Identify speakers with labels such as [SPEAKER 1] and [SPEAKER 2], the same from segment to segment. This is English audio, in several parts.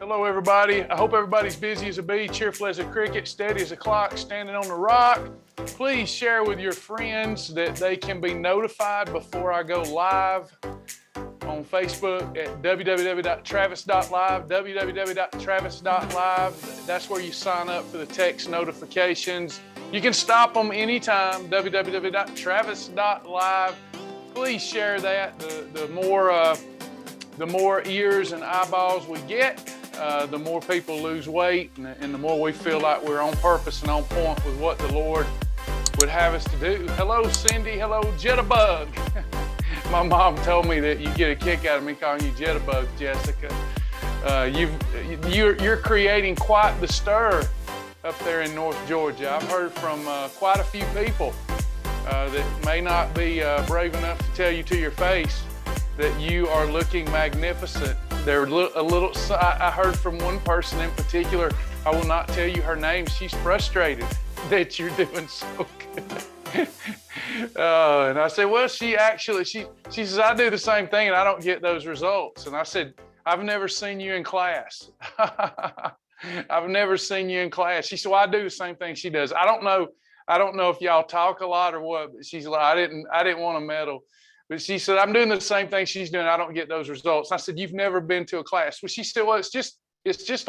[SPEAKER 1] Hello, everybody. I hope everybody's busy as a bee, cheerful as a cricket, steady as a clock, standing on the rock. Please share with your friends that they can be notified before I go live on Facebook at www.travis.live, www.travis.live. That's where you sign up for the text notifications. You can stop them anytime, www.travis.live. Please share that. The more ears and eyeballs we get, the more people lose weight, and the more we feel like we're on purpose and on point with what the Lord would have us to do. Hello, Cindy. Hello, Jitterbug. My mom told me that you get a kick out of me calling you Jitterbug, Jessica. You're creating quite the stir up there in North Georgia. I've heard from quite a few people that may not be brave enough to tell you to your face that you are looking magnificent. They're I heard from one person in particular, I will not tell you her name, she's frustrated that you're doing so good. And I said, well, she says, I do the same thing and I don't get those results. And I said, I've never seen you in class. I've never seen you in class. She said, well, I do the same thing she does. I don't know if y'all talk a lot or what, but she's like, I didn't want to meddle. But she said, I'm doing the same thing she's doing. I don't get those results. I said, you've never been to a class. Well, she said, well, it's just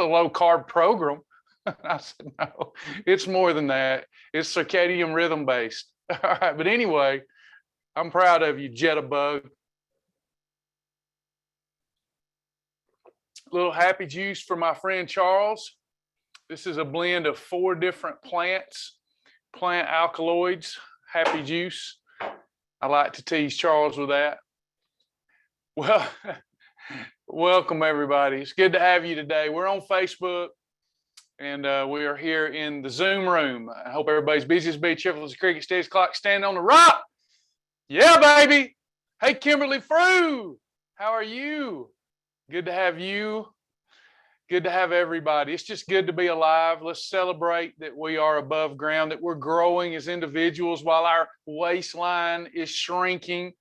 [SPEAKER 1] a low carb program. I said, no, it's more than that. It's circadian rhythm based. All right. But anyway, I'm proud of you, Jitterbug. Little happy juice for my friend Charles. This is a blend of 4 different plant alkaloids, happy juice. I like to tease Charles with that. Well, welcome everybody. It's good to have you today. We're on Facebook and we are here in the Zoom room. I hope everybody's busy as bee, cheerful as a cricket, steady as a clock, standing on the rock. Yeah, baby. Hey, Kimberly Frew, how are you? Good to have you. Good to have everybody. It's just good to be alive. Let's celebrate that we are above ground, that we're growing as individuals while our waistline is shrinking.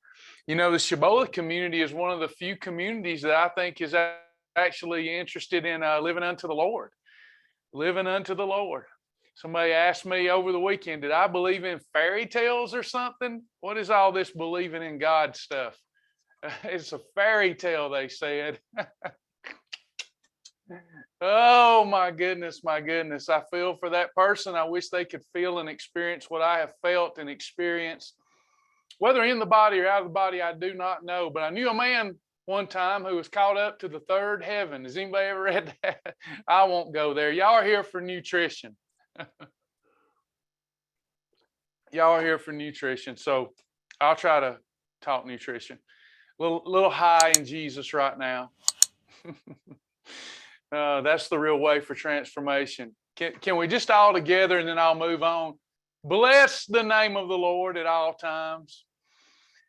[SPEAKER 1] You know, the Shibboleth community is one of the few communities that I think is actually interested in living unto the Lord. Living unto the Lord. Somebody asked me over the weekend, did I believe in fairy tales or something? What is all this believing in God stuff? It's a fairy tale, they said. Oh, my goodness. I feel for that person. I wish they could feel and experience what I have felt and experienced. Whether in the body or out of the body, I do not know. But I knew a man one time who was caught up to the 3rd heaven. Has anybody ever read that? I won't go there. Y'all are here for nutrition. Y'all are here for nutrition. So I'll try to talk nutrition. Little high in Jesus right now. That's the real way for transformation. Can we just all together and then I'll move on? Bless the name of the Lord at all times.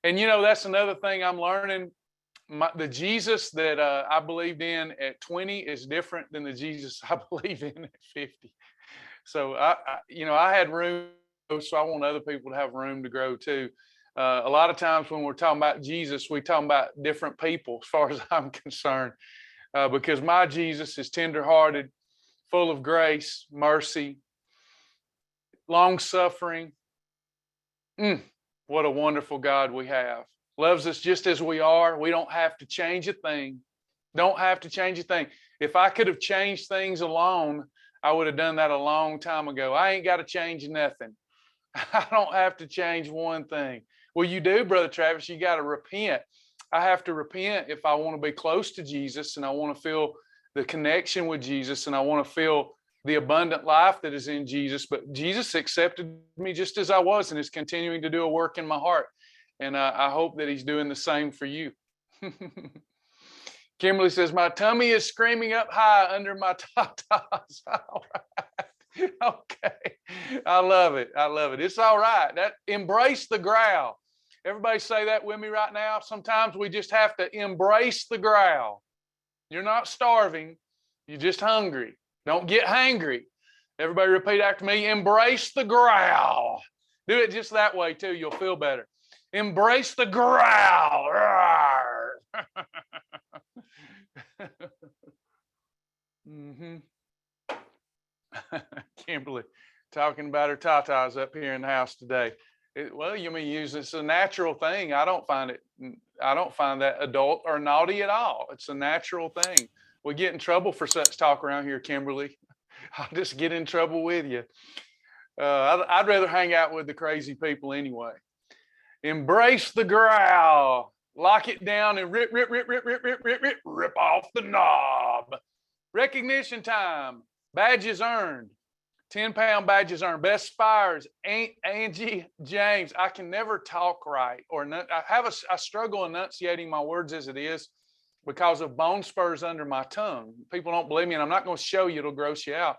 [SPEAKER 1] And you know, that's another thing I'm learning. The Jesus that I believed in at 20 is different than the Jesus I believe in at 50. So I had room, so I want other people to have room to grow too. A lot of times when we're talking about Jesus, we're talking about different people as far as I'm concerned. Because my Jesus is tenderhearted, full of grace, mercy, long-suffering. What a wonderful God we have. Loves us just as we are. We don't have to change a thing. Don't have to change a thing. If I could have changed things alone, I would have done that a long time ago. I ain't got to change nothing. I don't have to change one thing. Well, you do, Brother Travis. You got to repent. I have to repent if I want to be close to Jesus and I want to feel the connection with Jesus and I want to feel the abundant life that is in Jesus. But Jesus accepted me just as I was and is continuing to do a work in my heart. And I hope that he's doing the same for you. Kimberly says, my tummy is screaming up high under my tatas. All right. Okay. I love it. It's all right. Embrace the growl. Everybody say that with me right now. Sometimes we just have to embrace the growl. You're not starving. You're just hungry. Don't get hangry. Everybody repeat after me. Embrace the growl. Do it just that way too. You'll feel better. Embrace the growl. Mm-hmm. Kimberly talking about her tatas up here in the house today. Well, you mean it's a natural thing. I don't find that adult or naughty at all. It's a natural thing. We get in trouble for such talk around here, Kimberly. I'll just get in trouble with you. I'd rather hang out with the crazy people anyway. Embrace the growl. Lock it down and rip off the knob. Recognition time. Badges earned. 10-pound badges earned. Best Spires, Angie James. I can never talk right, I struggle enunciating my words as it is because of bone spurs under my tongue. People don't believe me, and I'm not going to show you. It'll gross you out.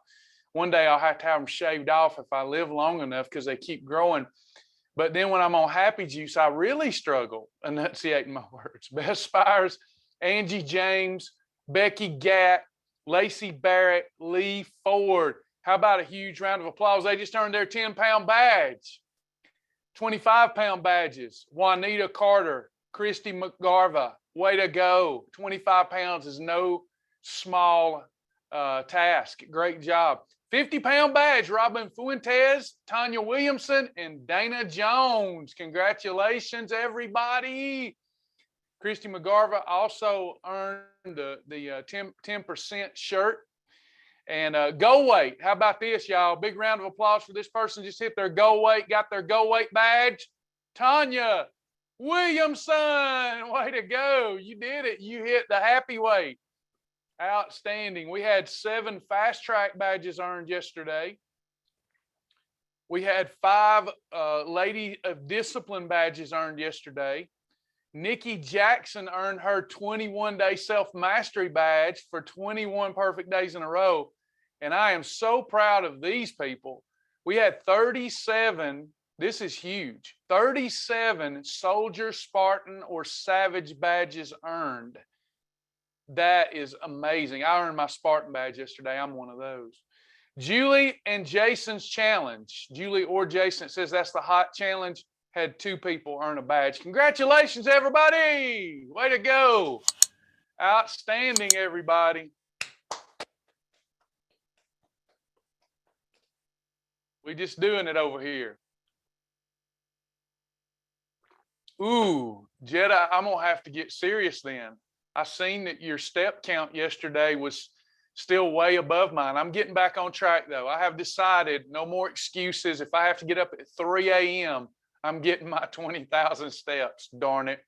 [SPEAKER 1] One day I'll have to have them shaved off if I live long enough because they keep growing. But then when I'm on Happy Juice, I really struggle enunciating my words. Best Spires, Angie James, Becky Gatt, Lacey Barrett, Lee Ford. How about a huge round of applause? They just earned their 10-pound badge. 25-pound badges. Juanita Carter, Christy McGarva. Way to go. 25 pounds is no small task. Great job. 50-pound badge. Robin Fuentes, Tanya Williamson, and Dana Jones. Congratulations, everybody. Christy McGarva also earned the 10% shirt. And goal weight. How about this, y'all? Big round of applause for this person. Just hit their goal weight, got their goal weight badge. Tanya Williamson. Way to go. You did it. You hit the happy weight. Outstanding. We had 7 fast track badges earned yesterday. We had 5 Lady of Discipline badges earned yesterday. Nikki Jackson earned her 21-day self-mastery badge for 21 perfect days in a row. And I am so proud of these people. We had 37, this is huge, 37 Soldier, Spartan, or Savage badges earned. That is amazing. I earned my Spartan badge yesterday. I'm one of those. Julie and Jason's challenge. Julie or Jason says that's the hot challenge. Had 2 people earn a badge. Congratulations, everybody. Way to go. Outstanding, everybody. We just doing it over here. Ooh, Jedi, I'm going to have to get serious then. I seen that your step count yesterday was still way above mine. I'm getting back on track, though. I have decided no more excuses. If I have to get up at 3 a.m., I'm getting my 20,000 steps, darn it.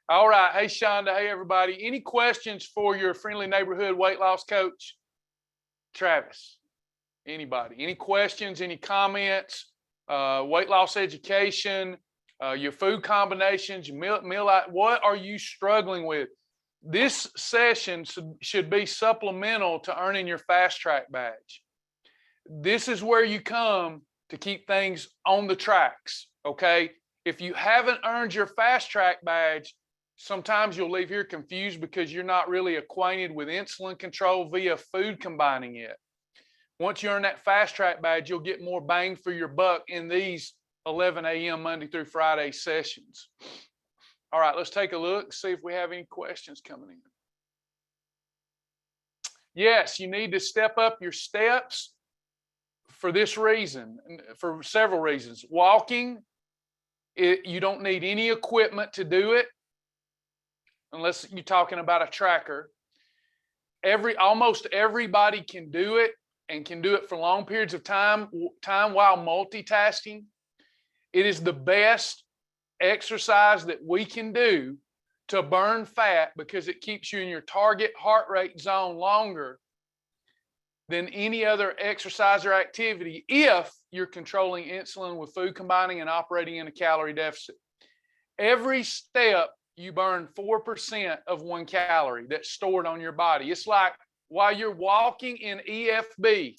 [SPEAKER 1] All right. Hey, Shonda. Hey, everybody. Any questions for your friendly neighborhood weight loss coach? Travis, anybody? Any questions, any comments? Weight loss education, your food combinations, your meal, what are you struggling with? This session should be supplemental to earning your fast track badge. This is where you come to keep things on the tracks, okay? If you haven't earned your fast track badge, sometimes you'll leave here confused because you're not really acquainted with insulin control via food combining it. Once you earn that fast track badge, you'll get more bang for your buck in these 11 a.m. Monday through Friday sessions. All right, let's take a look, see if we have any questions coming in. Yes, you need to step up your steps for this reason, for several reasons. Walking, you don't need any equipment to do it, unless you're talking about a tracker. Almost everybody can do it and can do it for long periods of time while multitasking. It is the best exercise that we can do to burn fat because it keeps you in your target heart rate zone longer than any other exercise or activity if you're controlling insulin with food combining and operating in a calorie deficit. Every step you burn 4% of 1 calorie that's stored on your body. It's like while you're walking in EFB,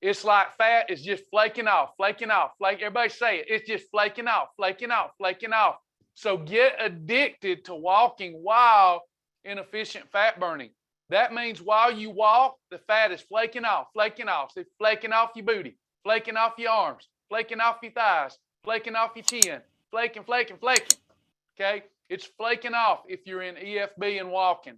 [SPEAKER 1] it's like fat is just flaking off. Everybody say it. It's just flaking off. So get addicted to walking while inefficient fat burning. That means while you walk, the fat is flaking off. It's flaking off your booty, flaking off your arms, flaking off your thighs, flaking off your chin, flaking. Okay? It's flaking off if you're in EFB and walking.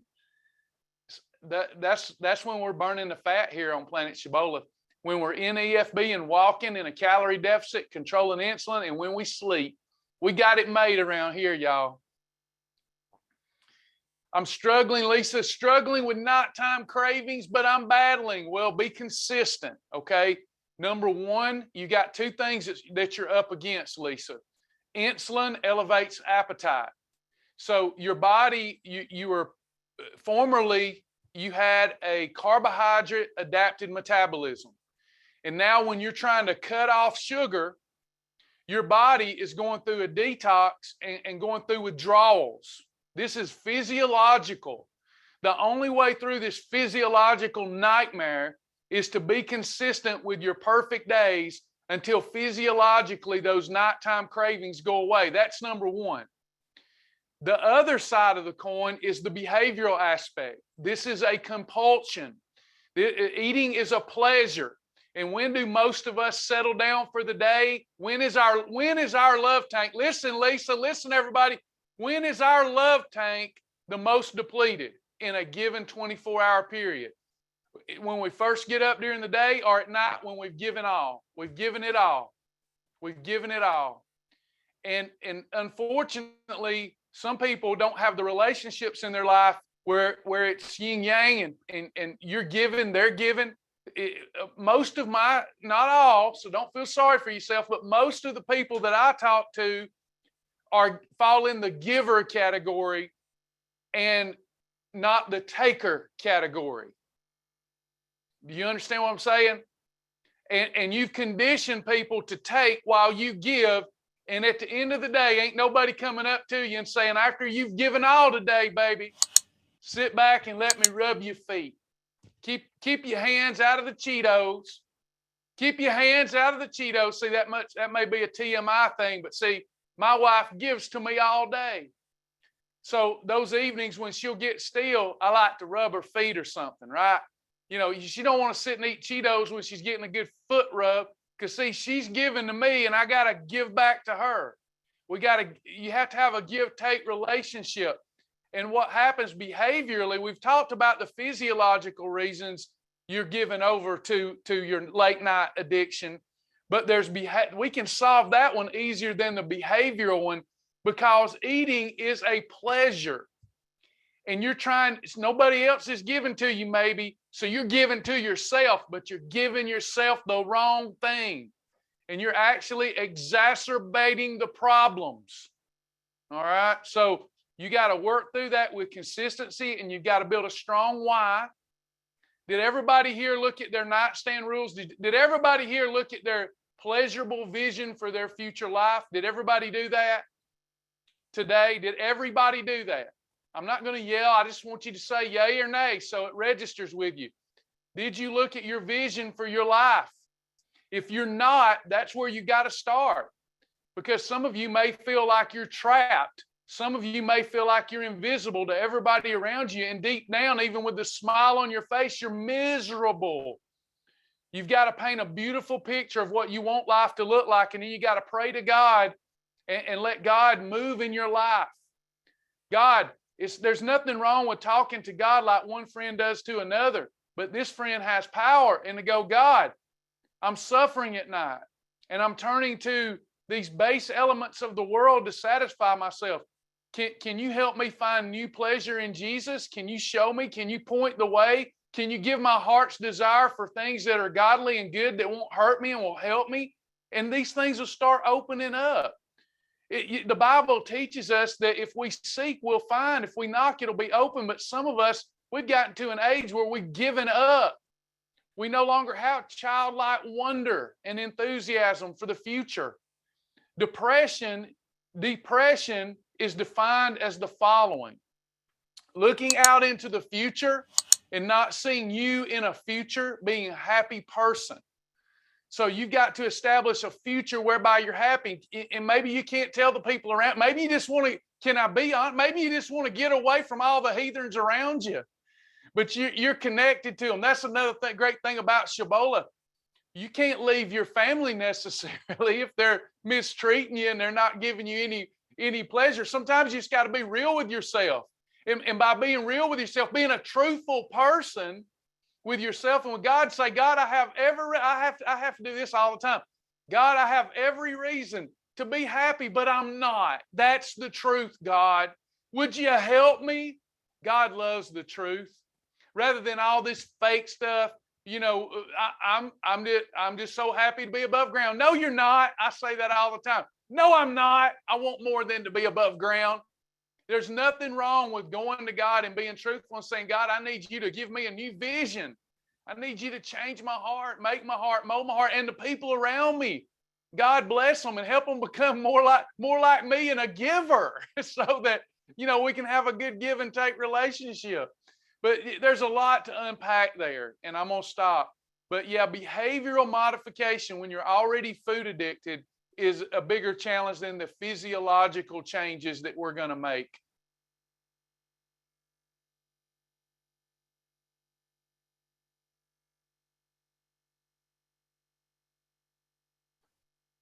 [SPEAKER 1] That's when we're burning the fat here on planet Shibboleth. When we're in EFB and walking in a calorie deficit, controlling insulin, and when we sleep. We got it made around here, y'all. I'm struggling, Lisa, struggling with nighttime cravings, but I'm battling. Well, be consistent, okay? Number one, you got two things that you're up against, Lisa. Insulin elevates appetite. So your body, you were formerly, you had a carbohydrate adapted metabolism. And now when you're trying to cut off sugar, your body is going through a detox and going through withdrawals. This is physiological. The only way through this physiological nightmare is to be consistent with your perfect days until physiologically those nighttime cravings go away. That's number one. The other side of the coin is the behavioral aspect. This is a compulsion. Eating is a pleasure. And when do most of us settle down for the day? When is our love tank? Listen, Lisa, listen, everybody. When is our love tank the most depleted in a given 24-hour period? When we first get up during the day or at night when we've given all? We've given it all. We've given it all. And unfortunately, some people don't have the relationships in their life where it's yin yang and you're giving, they're giving. Most of not all, so don't feel sorry for yourself, but most of the people that I talk to fall in the giver category and not the taker category. Do you understand what I'm saying? And you've conditioned people to take while you give, and at the end of the day, ain't nobody coming up to you and saying, after you've given all today, baby, sit back and let me rub your feet. Keep your hands out of the Cheetos. Keep your hands out of the Cheetos. See, that may be a TMI thing, but see, my wife gives to me all day. So those evenings when she'll get still, I like to rub her feet or something, right? You know, she don't want to sit and eat Cheetos when she's getting a good foot rub, because see, she's giving to me and I got to give back to her. You have to have a give-take relationship. And what happens behaviorally, we've talked about the physiological reasons you're giving over to your late night addiction, but we can solve that one easier than the behavioral one, because eating is a pleasure. And nobody else is giving to you maybe, so you're giving to yourself, but you're giving yourself the wrong thing. And you're actually exacerbating the problems. All right? So you got to work through that with consistency, and you've got to build a strong why. Did everybody here look at their nightstand rules? Did everybody here look at their pleasurable vision for their future life? Did everybody do that today? Did everybody do that? I'm not going to yell. I just want you to say yay or nay so it registers with you. Did you look at your vision for your life? If you're not, that's where you got to start, because some of you may feel like you're trapped. Some of you may feel like you're invisible to everybody around you, and deep down, even with the smile on your face, you're miserable. You've got to paint a beautiful picture of what you want life to look like, and then you got to pray to God and let God move in your life. God, there's nothing wrong with talking to God like one friend does to another, but this friend has power, and to go, God, I'm suffering at night, and I'm turning to these base elements of the world to satisfy myself. Can you help me find new pleasure in Jesus? Can you show me? Can you point the way? Can you give my heart's desire for things that are godly and good that won't hurt me and will help me? And these things will start opening up. The Bible teaches us that if we seek, we'll find. If we knock, it'll be open. But some of us, we've gotten to an age where we've given up. We no longer have childlike wonder and enthusiasm for the future. Depression is defined as the following: looking out into the future and not seeing you in a future being a happy person. So you've got to establish a future whereby you're happy. And maybe you can't tell the people around. Maybe you just want to, can I be honest? Maybe you just want to get away from all the heathens around you, but you're connected to them. That's another great thing about Shibboleth. You can't leave your family necessarily if they're mistreating you and they're not giving you any pleasure. Sometimes you just got to be real with yourself. And by being real with yourself, being a truthful person with yourself and with God, say, God, I have to do this all the time. God, I have every reason to be happy, but I'm not. That's the truth, God. Would you help me? God loves the truth. Rather than all this fake stuff, you know, I'm just so happy to be above ground. No, you're not. I say that all the time. No, I'm not. I want more than to be above ground. There's nothing wrong with going to God and being truthful and saying, God, I need you to give me a new vision. I need you to change my heart, make my heart, mold my heart, and the people around me. God bless them and help them become more like me and a giver so that, you know, we can have a good give and take relationship. But there's a lot to unpack there, and I'm going to stop. But yeah, behavioral modification when you're already food addicted is a bigger challenge than the physiological changes that we're going to make.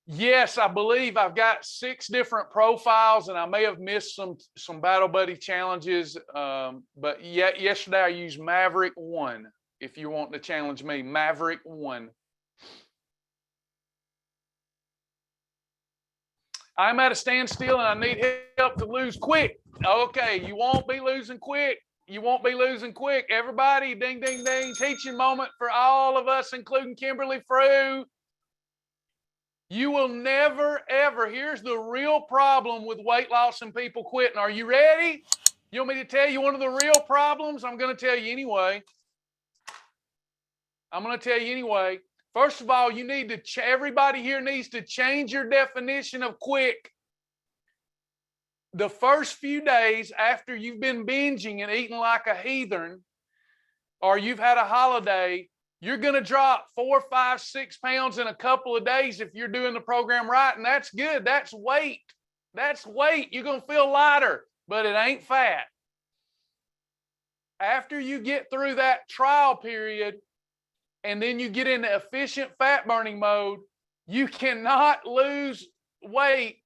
[SPEAKER 1] Yes, I believe I've got 6 different profiles, and I may have missed some Battle Buddy challenges. But yesterday I used Maverick 1. If you want to challenge me, Maverick 1. I'm at a standstill and I need help to lose quick. Okay, you won't be losing quick. You won't be losing quick. Everybody, ding, ding, ding. Teaching moment for all of us, including Kimberly Frew. You will never, ever, here's the real problem with weight loss and people quitting. Are you ready? You want me to tell you one of the real problems? I'm going to tell you anyway. First of all, you need to, everybody here needs to change your definition of quick. The first few days after you've been binging and eating like a heathen, or you've had a holiday, you're going to drop 4, 5, 6 pounds in a couple of days if you're doing the program right. And that's good. That's weight. That's weight. You're going to feel lighter, but it ain't fat. After you get through that trial period, and then you get into efficient fat burning mode, you cannot lose weight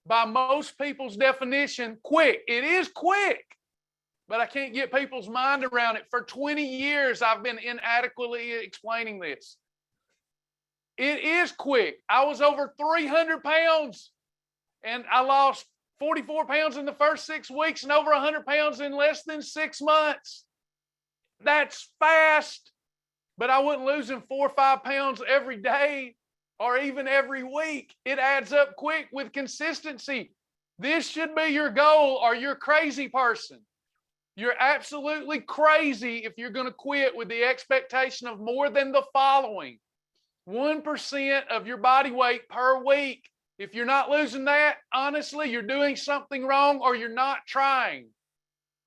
[SPEAKER 1] by most people's definition quick. It is quick, but I can't get people's mind around it. For 20 years, I've been inadequately explaining this. It is quick. I was over 300 pounds, and I lost 44 pounds in the first 6 weeks and over 100 pounds in less than 6 months. That's fast, but I wasn't losing 4 or 5 pounds every day or even every week. It adds up quick with consistency. This should be your goal, or you're a crazy person. You're absolutely crazy if you're going to quit with the expectation of more than the following: 1% of your body weight per week. If you're not losing that, honestly, you're doing something wrong or you're not trying.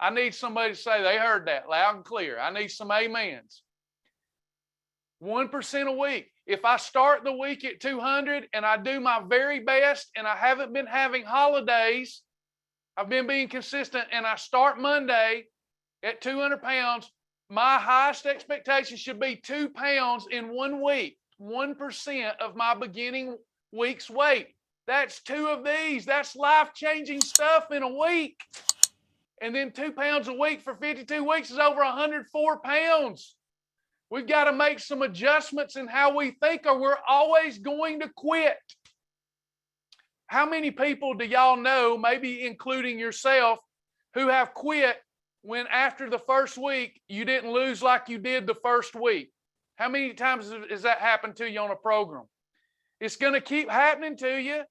[SPEAKER 1] I need somebody to say they heard that loud and clear. I need some amens. 1% a week. If I start the week at 200 and I do my very best and I haven't been having holidays, I've been being consistent, and I start Monday at 200 pounds, my highest expectation should be 2 pounds in 1 week, 1% of my beginning week's weight. That's 2 of these. That's life-changing stuff in a week. And then 2 pounds a week for 52 weeks is over 104 pounds. We've got to make some adjustments in how we think, or we're always going to quit. How many people do y'all know, maybe including yourself, who have quit when after the first week you didn't lose like you did the first week? How many times has that happened to you on a program? It's going to keep happening to you.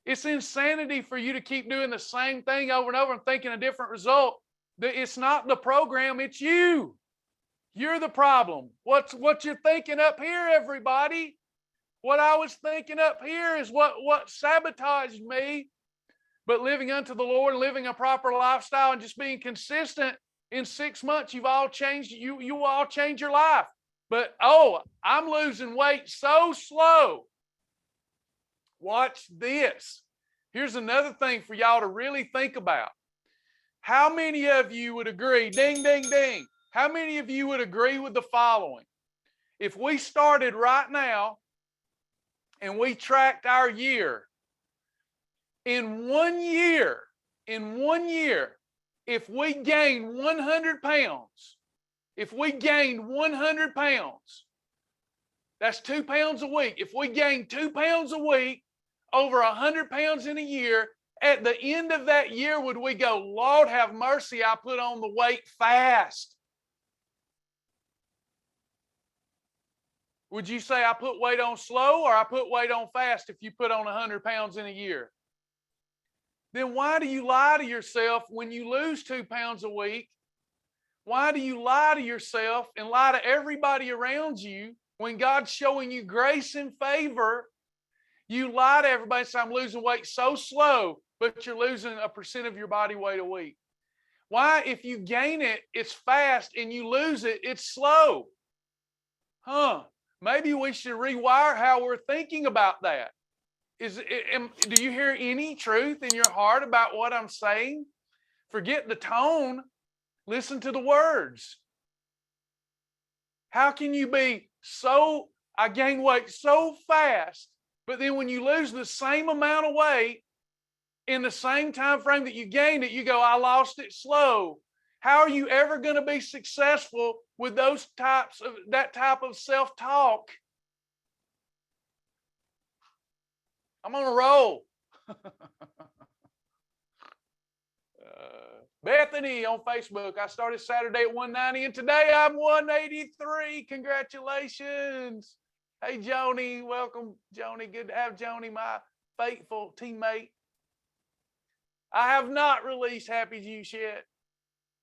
[SPEAKER 1] It's insanity for you to keep doing the same thing over and over and thinking a different result. It's not the program, it's you. You're the problem. What you're thinking up here, everybody? What I was thinking up here is what sabotaged me. But living unto the Lord and living a proper lifestyle and just being consistent, in 6 months, you've all changed. You all change your life. But, I'm losing weight so slow. Watch this. Here's another thing for y'all to really think about. How many of you would agree, ding, ding, ding, how many of you would agree with the following? If we started right now and we tracked our year, In 1 year, if we gain 100 pounds, that's 2 pounds a week. If we gain 2 pounds a week, over 100 pounds in a year, at the end of that year, would we go, Lord have mercy, I put on the weight fast? Would you say I put weight on slow or I put weight on fast if you put on 100 pounds in a year? Then why do you lie to yourself when you lose 2 pounds a week? Why do you lie to yourself and lie to everybody around you when God's showing you grace and favor? You lie to everybody and say, I'm losing weight so slow, but you're losing 1% of your body weight a week. Why, if you gain it, it's fast, and you lose it, it's slow? Maybe we should rewire how we're thinking about that. Do you hear any truth in your heart about what I'm saying? Forget the tone. Listen to the words. How can you be I gain weight so fast, but then when you lose the same amount of weight in the same time frame that you gained it, you go, I lost it slow? How are you ever going to be successful with that type of self-talk? I'm on a roll. Bethany on Facebook, I started Saturday at 190 and today I'm 183. Congratulations. Hey, Joni, welcome, Joni. Good to have Joni, my faithful teammate. I have not released Happy Juice yet.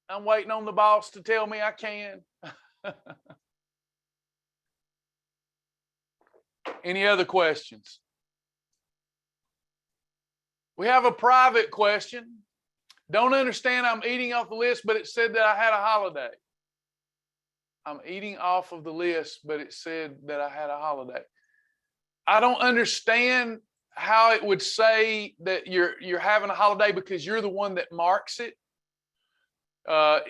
[SPEAKER 1] I'm waiting on the boss to tell me I can. Any other questions? We have a private question. Don't understand I'm eating off the list, but it said that I had a holiday. I'm eating off of the list, but it said that I had a holiday. I don't understand how it would say that you're having a holiday because you're the one that marks it.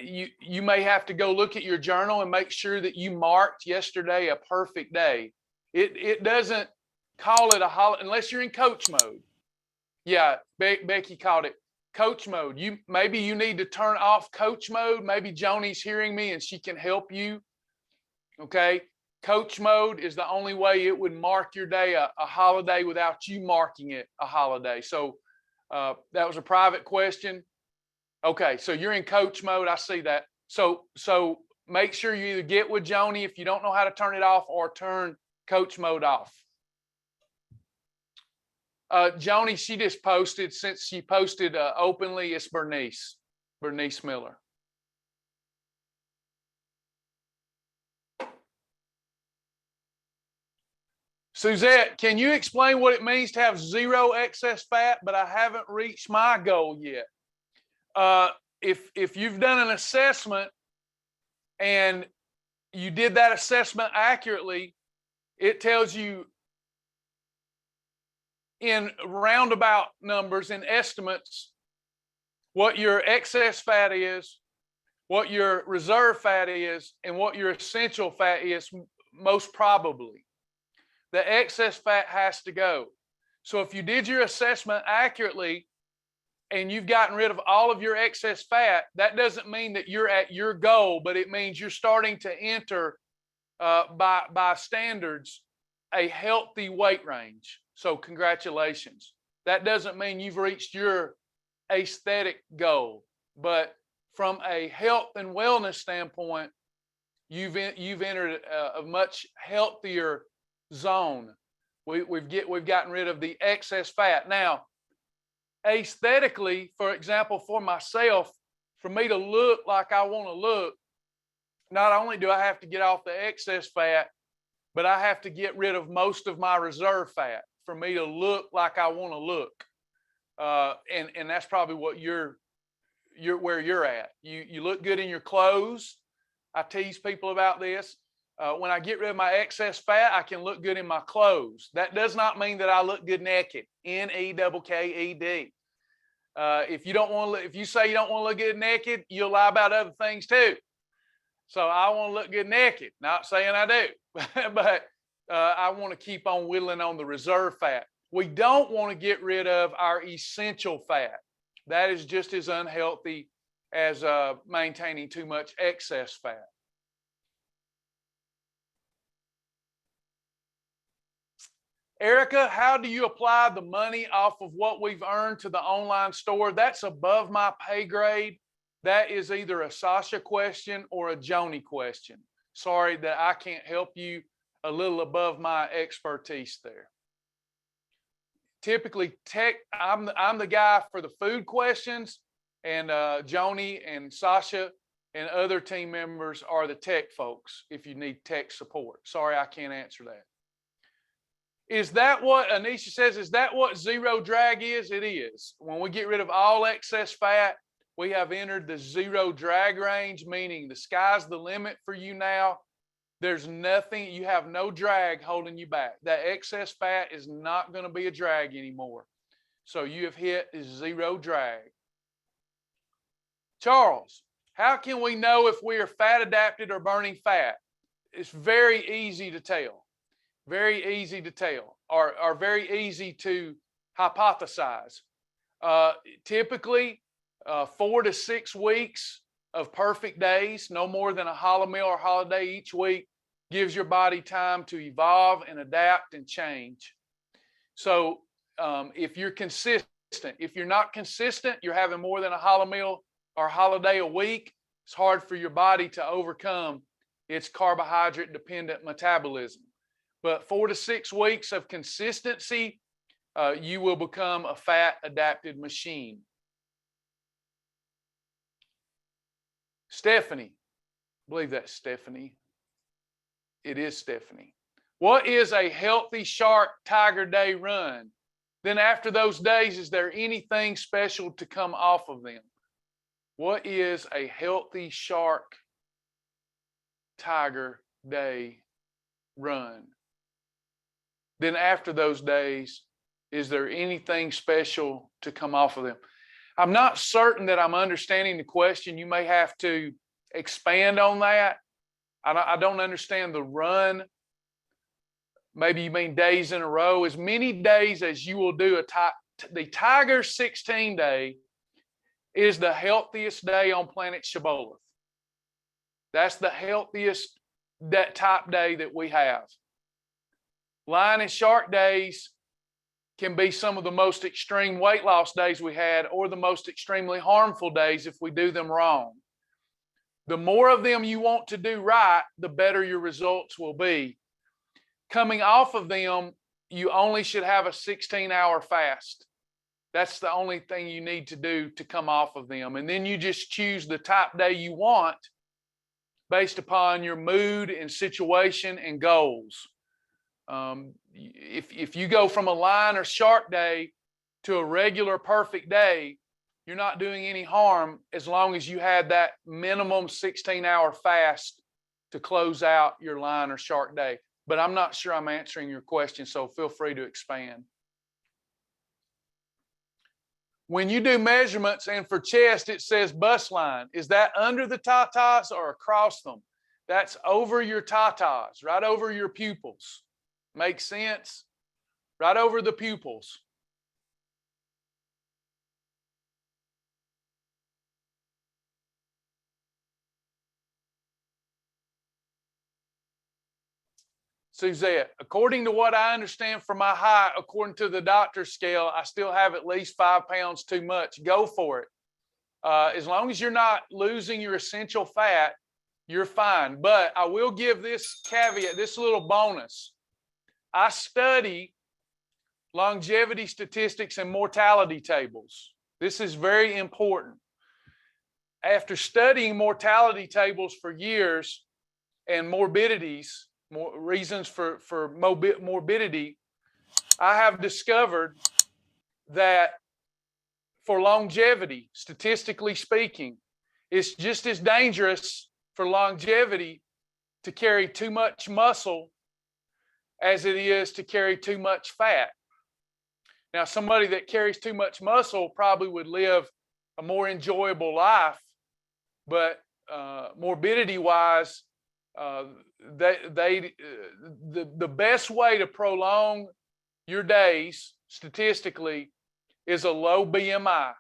[SPEAKER 1] You may have to go look at your journal and make sure that you marked yesterday a perfect day. It doesn't call it a holiday unless you're in coach mode. Yeah, Becky called it coach mode. Maybe you need to turn off coach mode. Maybe Joni's hearing me and she can help you. Okay, coach mode is the only way it would mark your day a holiday without you marking it a holiday. So that was a private question. Okay, so you're in coach mode. I see that. So make sure you either get with Joni if you don't know how to turn it off or turn coach mode off. Joni, she just posted, since she posted openly, it's Bernice Miller. Suzette, can you explain what it means to have zero excess fat, but I haven't reached my goal yet? If you've done an assessment and you did that assessment accurately, it tells you in roundabout numbers and estimates what your excess fat is, what your reserve fat is, and what your essential fat is, most probably. The excess fat has to go. So if you did your assessment accurately and you've gotten rid of all of your excess fat, that doesn't mean that you're at your goal, but it means you're starting to enter, by standards, a healthy weight range. So congratulations. That doesn't mean you've reached your aesthetic goal, but from a health and wellness standpoint, you've entered a much healthier zone. We've gotten rid of the excess fat. Now, aesthetically, for example, for myself, for me to look like I want to look, not only do I have to get off the excess fat, but I have to get rid of most of my reserve fat for me to look like I want to look. And that's probably what you're where you're at. You look good in your clothes. I tease people about this. When I get rid of my excess fat, I can look good in my clothes. That does not mean that I look good naked. N-E-K-K-E-D. If you say you don't want to look good naked, you'll lie about other things too. So I want to look good naked. Not saying I do, but I want to keep on whittling on the reserve fat. We don't want to get rid of our essential fat. That is just as unhealthy as maintaining too much excess fat. Erica, how do you apply the money off of what we've earned to the online store? That's above my pay grade. That is either a Sasha question or a Joni question. Sorry that I can't help you, a little above my expertise there. Typically, I'm the guy for the food questions, and Joni and Sasha and other team members are the tech folks if you need tech support. Sorry, I can't answer that. Is that what Anisha says? Is that what zero drag is? It is. When we get rid of all excess fat, we have entered the zero drag range, meaning the sky's the limit for you now. There's nothing, you have no drag holding you back. That excess fat is not going to be a drag anymore. So you have hit zero drag. Charles, how can we know if we are fat adapted or burning fat? It's very easy to tell. Very easy to tell, or very easy to hypothesize. Typically, 4 to 6 weeks of perfect days, no more than a challah meal or holiday each week, gives your body time to evolve and adapt and change. So if you're consistent, if you're not consistent, you're having more than a challah meal or holiday a week, it's hard for your body to overcome its carbohydrate dependent metabolism. But 4 to 6 weeks of consistency, you will become a fat adapted machine. Stephanie, I believe that's Stephanie. It is Stephanie. What is a healthy shark tiger day run? Then after those days, is there anything special to come off of them? What is a healthy shark tiger day run? Then after those days, is there anything special to come off of them? I'm not certain that I'm understanding the question. You may have to expand on that. I don't understand the run. Maybe you mean days in a row. As many days as you will do the Tiger 16 day is the healthiest day on planet Shibboleth. That's the healthiest type day that we have. Lion and shark days can be some of the most extreme weight loss days we had, or the most extremely harmful days if we do them wrong. The more of them you want to do right, the better your results will be. Coming off of them, you only should have a 16-hour fast. That's the only thing you need to do to come off of them. And then you just choose the type day you want based upon your mood and situation and goals. If you go from a lion or shark day to a regular perfect day, you're not doing any harm as long as you had that minimum 16-hour fast to close out your lion or shark day. But I'm not sure I'm answering your question, so feel free to expand. When you do measurements and for chest, it says bust line. Is that under the tatas or across them? That's over your tatas, right over your pupils. Makes sense? Right over the pupils. Suzette, according to what I understand from my height, according to the doctor's scale, I still have at least 5 pounds too much. Go for it. As long as you're not losing your essential fat, you're fine. But I will give this caveat, this little bonus. I study longevity statistics and mortality tables. This is very important. After studying mortality tables for years and morbidities, reasons for morbidity, I have discovered that for longevity, statistically speaking, it's just as dangerous for longevity to carry too much muscle as it is to carry too much fat. Now, somebody that carries too much muscle probably would live a more enjoyable life, but morbidity-wise, the best way to prolong your days, statistically, is a low BMI.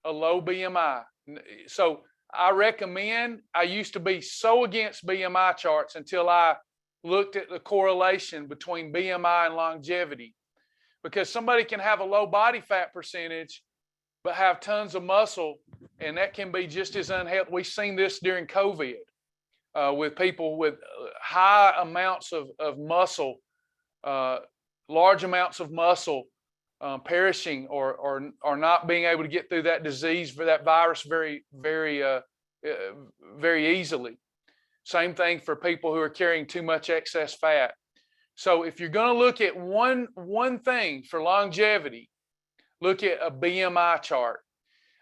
[SPEAKER 1] A low BMI. So I recommend, I used to be so against BMI charts until I looked at the correlation between BMI and longevity. Because somebody can have a low body fat percentage, but have tons of muscle, and that can be just as unhealthy. We've seen this during COVID with people with high amounts of muscle, large amounts of muscle perishing or not being able to get through that disease, for that virus very easily. Same thing for people who are carrying too much excess fat. So if you're going to look at one thing for longevity, look at a BMI chart.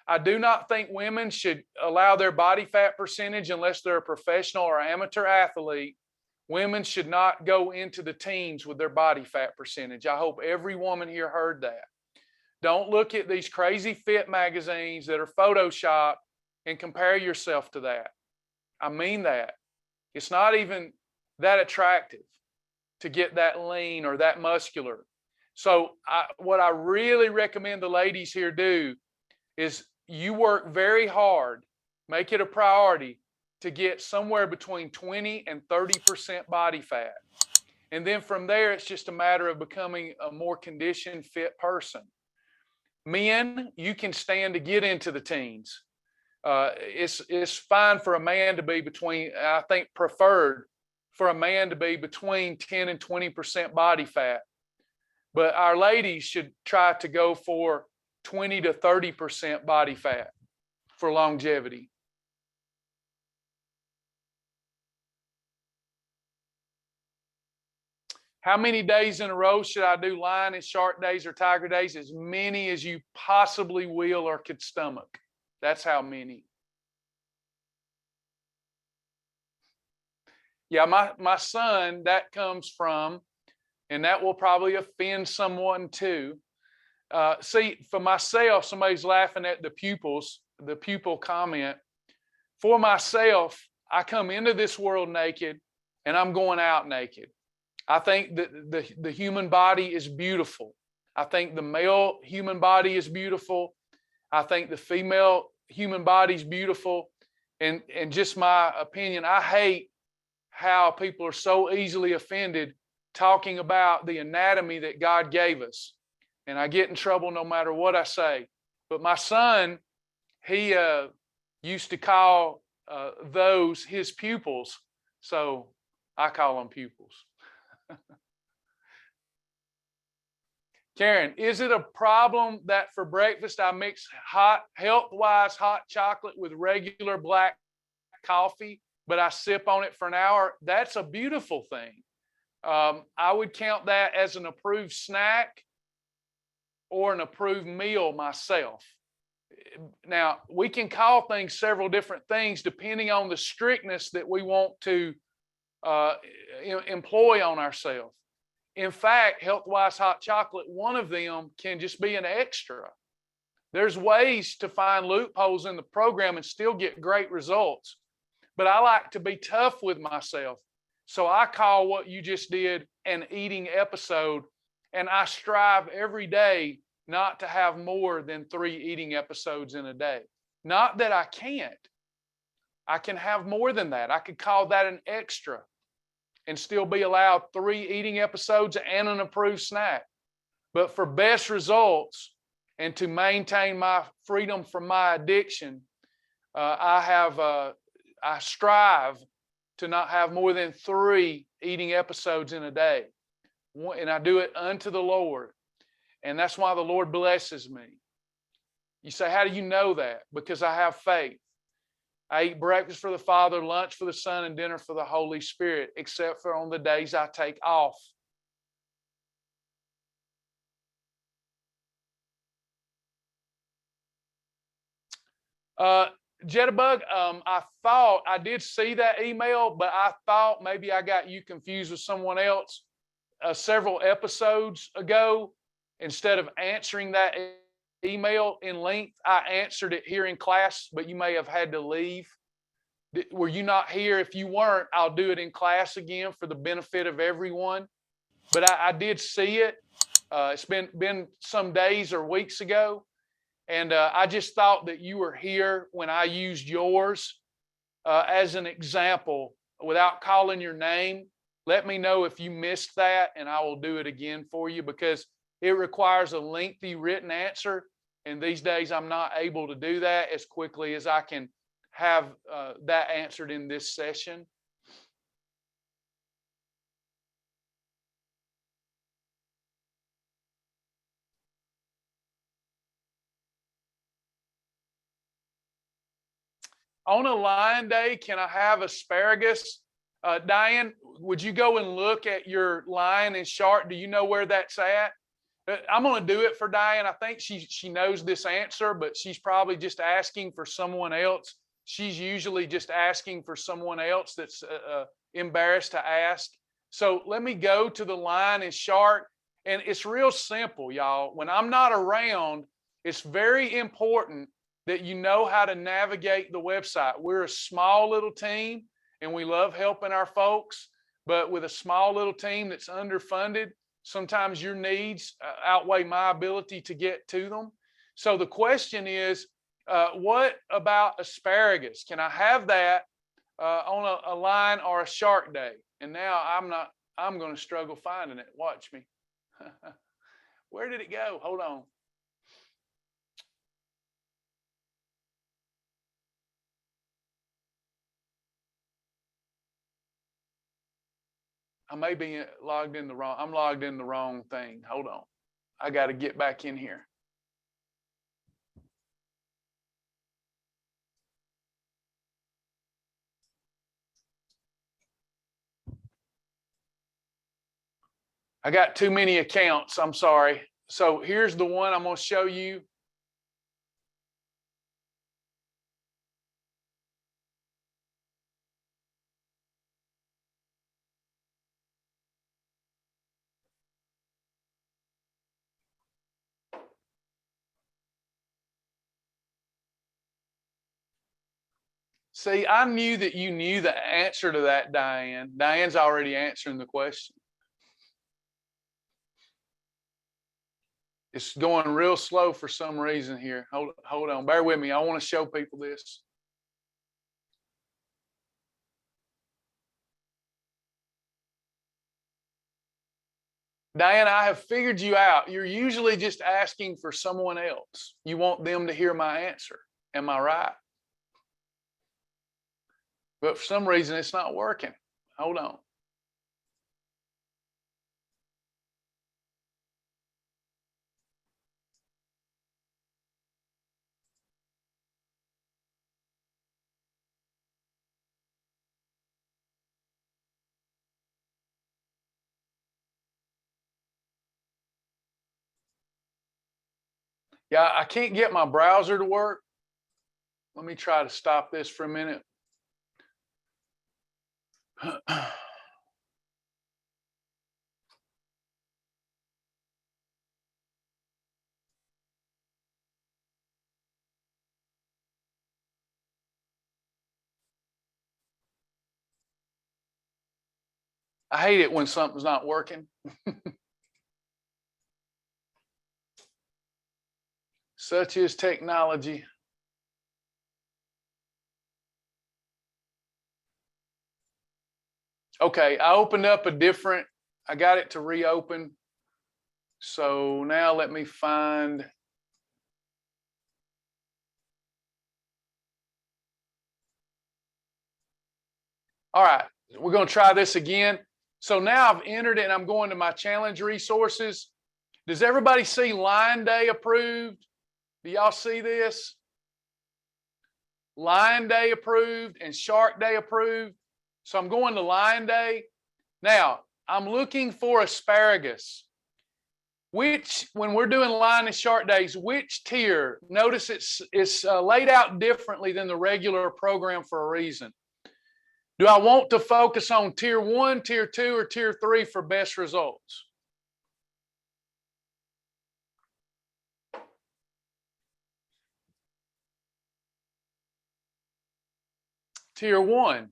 [SPEAKER 1] I do not think women should allow their body fat percentage, unless they're a professional or amateur athlete. Women should not go into the teens with their body fat percentage. I hope every woman here heard that. Don't look at these crazy fit magazines that are Photoshopped and compare yourself to that. I mean that. It's not even that attractive to get that lean or that muscular. So what I really recommend the ladies here do is you work very hard, make it a priority to get somewhere between 20 and 30% body fat. And then from there, it's just a matter of becoming a more conditioned, fit person. Men, you can stand to get into the teens. It's fine for a man to be between, I think preferred for a man to be between 10 and 20% body fat. But our ladies should try to go for 20 to 30% body fat for longevity. How many days in a row should I do lion and shark days or tiger days? As many as you possibly will or could stomach. That's how many. Yeah, my son, that comes from, and that will probably offend someone too. See, for myself, somebody's laughing at the pupil comment. For myself, I come into this world naked and I'm going out naked. I think that the human body is beautiful. I think the male human body is beautiful. I think the female human body is beautiful. And just my opinion, I hate how people are so easily offended talking about the anatomy that God gave us. And I get in trouble no matter what I say. But my son, he used to call those his pupils. So I call them pupils. Karen, is it a problem that for breakfast I mix health-wise hot chocolate with regular black coffee, but I sip on it for an hour? That's a beautiful thing. I would count that as an approved snack or an approved meal myself. Now, we can call things several different things depending on the strictness that we want to employ on ourselves. In fact, health-wise hot chocolate, one of them can just be an extra. There's ways to find loopholes in the program and still get great results. But I like to be tough with myself. So I call what you just did an eating episode, and I strive every day not to have more than 3 eating episodes in a day. Not that I can't. I can have more than that. I could call that an extra and still be allowed 3 eating episodes and an approved snack. But for best results and to maintain my freedom from my addiction, I strive to not have more than 3 eating episodes in a day. And I do it unto the Lord. And that's why the Lord blesses me. You say, how do you know that? Because I have faith. I eat breakfast for the Father, lunch for the Son, and dinner for the Holy Spirit, except for on the days I take off. Jitterbug, I did see that email, but I thought maybe I got you confused with someone else. Several episodes ago, instead of answering that email in length, I answered it here in class, but you may have had to leave. Were you not here? If you weren't, I'll do it in class again for the benefit of everyone. but I did see it. It's been some days or weeks ago, and I just thought that you were here when I used yours as an example without calling your name. Let me know if you missed that, and I will do it again for you, because it requires a lengthy written answer, and these days I'm not able to do that as quickly as I can have that answered in this session. On a line day, can I have asparagus? Diane, would you go and look at your line and chart? Do you know where that's at? I'm going to do it for Diane. I think she knows this answer, but she's probably just asking for someone else. She's usually just asking for someone else that's embarrassed to ask. So let me go to the line and chart. And it's real simple, y'all. When I'm not around, it's very important that you know how to navigate the website. We're a small little team, and we love helping our folks, but with a small little team that's underfunded, sometimes your needs outweigh my ability to get to them. So the question is, what about asparagus? Can I have that on a line or a shark day? And now I'm going to struggle finding it. Watch me. Where did it go? Hold on. I may be logged in the wrong. I'm logged in the wrong thing. Hold on. I got to get back in here. I got too many accounts. I'm sorry. So here's the one I'm going to show you. See, I knew that you knew the answer to that, Diane. Diane's already answering the question. It's going real slow for some reason here. Hold on. Bear with me. I want to show people this. Diane, I have figured you out. You're usually just asking for someone else. You want them to hear my answer. Am I right? But for some reason, it's not working. Hold on. Yeah, I can't get my browser to work. Let me try to stop this for a minute. I hate it when something's not working. Such is technology. Okay, I opened up I got it to reopen. So now let me find. All right, we're going to try this again. So now I've entered it and I'm going to my challenge resources. Does everybody see line day approved? Do y'all see this? Line day approved and shark day approved. So I'm going to line day. Now, I'm looking for asparagus. When we're doing line and shark days, which tier? Notice it's laid out differently than the regular program for a reason. Do I want to focus on tier 1, tier 2, or tier 3 for best results? Tier 1.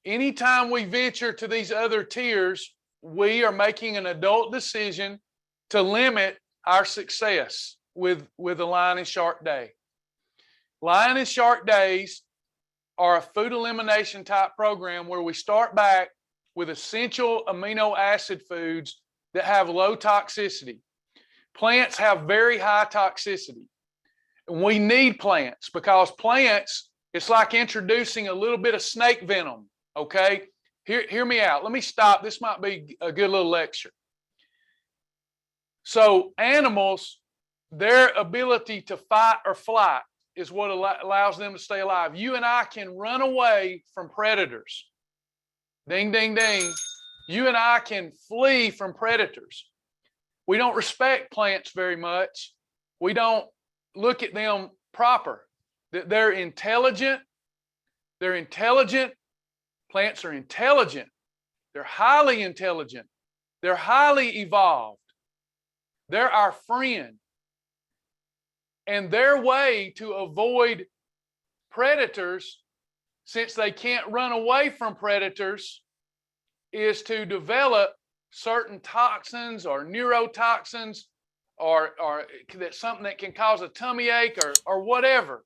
[SPEAKER 1] Anytime we venture to these other tiers, we are making an adult decision to limit our success with a Lion and Shark Day. Lion and Shark Days are a food elimination type program where we start back with essential amino acid foods that have low toxicity. Plants have very high toxicity. And we need plants because plants, it's like introducing a little bit of snake venom, okay? Hear me out. Let me stop. This might be a good little lecture. So animals, their ability to fight or flight is what allows them to stay alive. You and I can run away from predators. Ding, ding, ding. You and I can flee from predators. We don't respect plants very much. We don't look at them proper. They're intelligent. They're intelligent. Plants are intelligent. They're highly intelligent. They're highly evolved. They're our friend. And their way to avoid predators, since they can't run away from predators, is to develop certain toxins or neurotoxins or that's something that can cause a tummy ache or whatever,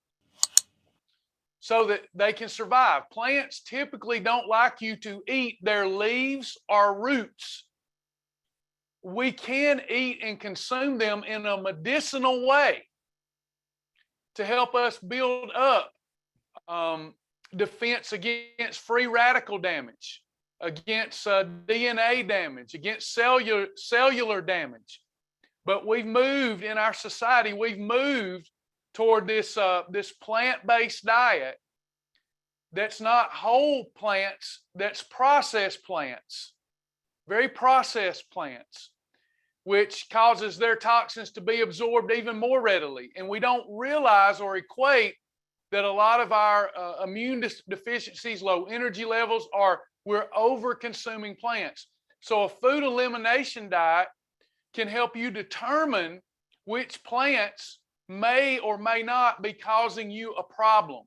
[SPEAKER 1] so that they can survive. Plants typically don't like you to eat their leaves or roots. We can eat and consume them in a medicinal way to help us build up defense against free radical damage, against DNA damage, against cellular damage. But we've moved in our society, we've moved toward this plant-based diet that's not whole plants, that's processed plants, very processed plants, which causes their toxins to be absorbed even more readily. And we don't realize or equate that a lot of our immune deficiencies, low energy levels, we're over consuming plants. So a food elimination diet can help you determine which plants may or may not be causing you a problem.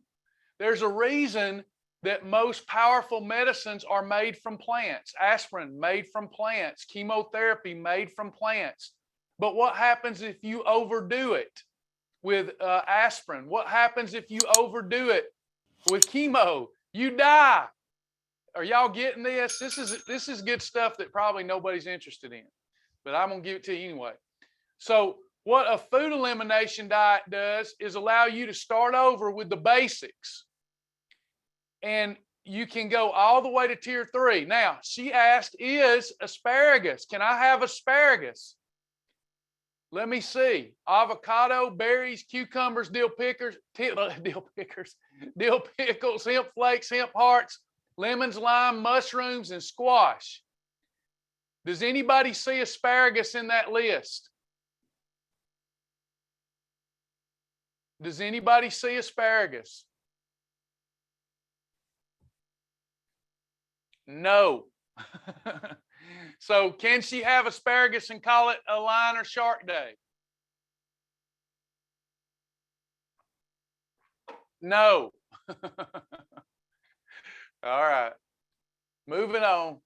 [SPEAKER 1] There's a reason that most powerful medicines are made from plants. Aspirin made from plants, chemotherapy made from plants. But what happens if you overdo it with aspirin? What happens if you overdo it with chemo? You die. Are y'all getting this? This is good stuff that probably nobody's interested in, but I'm gonna give it to you anyway. So what a food elimination diet does is allow you to start over with the basics. And you can go all the way to tier 3. Now, she asked, is asparagus, can I have asparagus? Let me see. Avocado, berries, cucumbers, dill pickles, hemp flakes, hemp hearts, lemons, lime, mushrooms, and squash. Does anybody see asparagus in that list? Does anybody see asparagus? No. So can she have asparagus and call it a Lion or Shark Day? No. All right. Moving on.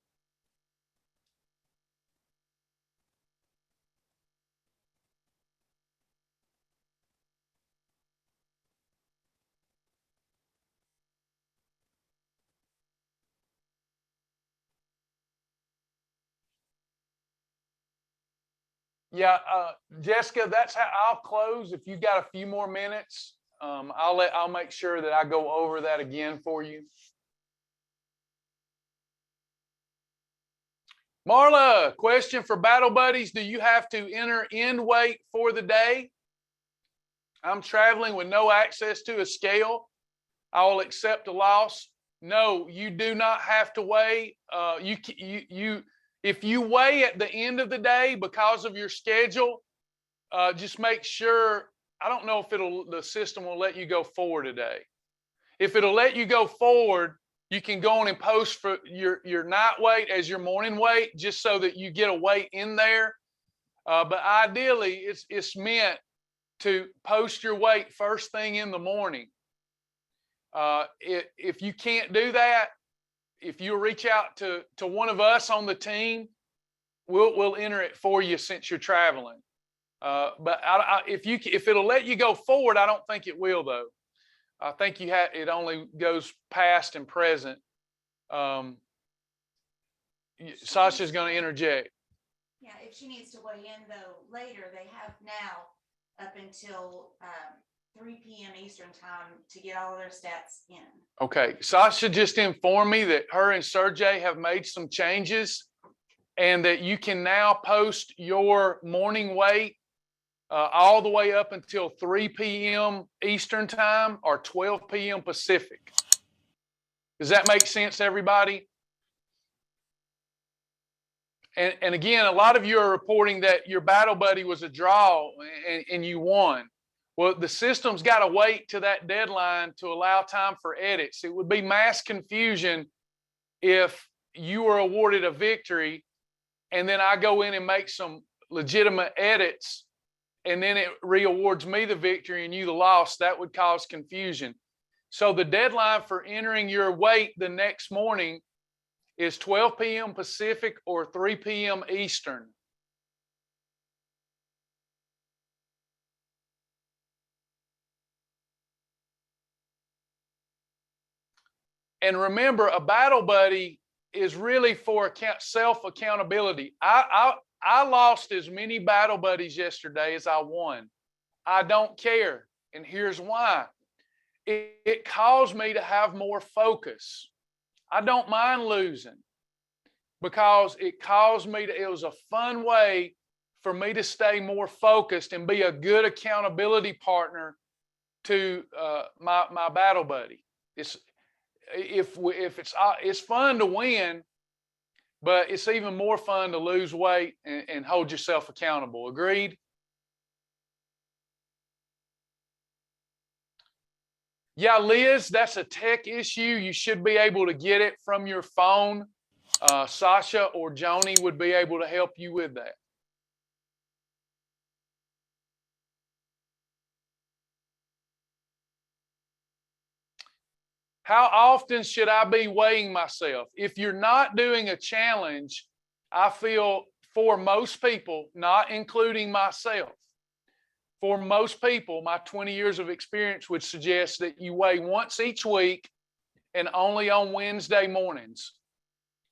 [SPEAKER 1] Yeah, Jessica, that's how I'll close. If you got a few more minutes, I'll make sure that I go over that again for you. Marla, question for Battle Buddies. Do you have to enter in weight for the day? I'm traveling with no access to a scale. I will accept a loss. No, you do not have to weigh. If you weigh at the end of the day because of your schedule, just make sure. I don't know if the system will let you go forward today. If it'll let you go forward, you can go on and post for your night weight as your morning weight, just so that you get a weight in there. But ideally, it's meant to post your weight first thing in the morning. If you can't do that, if you reach out to one of us on the team, we'll enter it for you since you're traveling. But if it'll let you go forward, I don't think it will though. I think it only goes past and present. Sasha's going to interject.
[SPEAKER 2] Yeah, if she needs to weigh in though later, they have now up until 3 p.m. Eastern time to get all of their stats in.
[SPEAKER 1] Okay, Sasha just informed me that her and Sergey have made some changes and that you can now post your morning weight all the way up until 3 p.m. Eastern time or 12 p.m. Pacific. Does that make sense, everybody? And again, a lot of you are reporting that your battle buddy was a draw and you won. Well, the system's got to wait to that deadline to allow time for edits. It would be mass confusion if you were awarded a victory and then I go in and make some legitimate edits and then it re-awards me the victory and you the loss. That would cause confusion. So the deadline for entering your weight the next morning is 12 p.m. Pacific or 3 p.m. Eastern. And remember, a battle buddy is really for self-accountability. I lost as many battle buddies yesterday as I won. I don't care. And here's why. It caused me to have more focus. I don't mind losing because it was a fun way for me to stay more focused and be a good accountability partner to my battle buddy. It's fun to win, but it's even more fun to lose weight and hold yourself accountable. Agreed? Yeah, Liz, that's a tech issue. You should be able to get it from your phone. Sasha or Joni would be able to help you with that. How often should I be weighing myself? If you're not doing a challenge, I feel for most people, not including myself, for most people, my 20 years of experience would suggest that you weigh once each week and only on Wednesday mornings.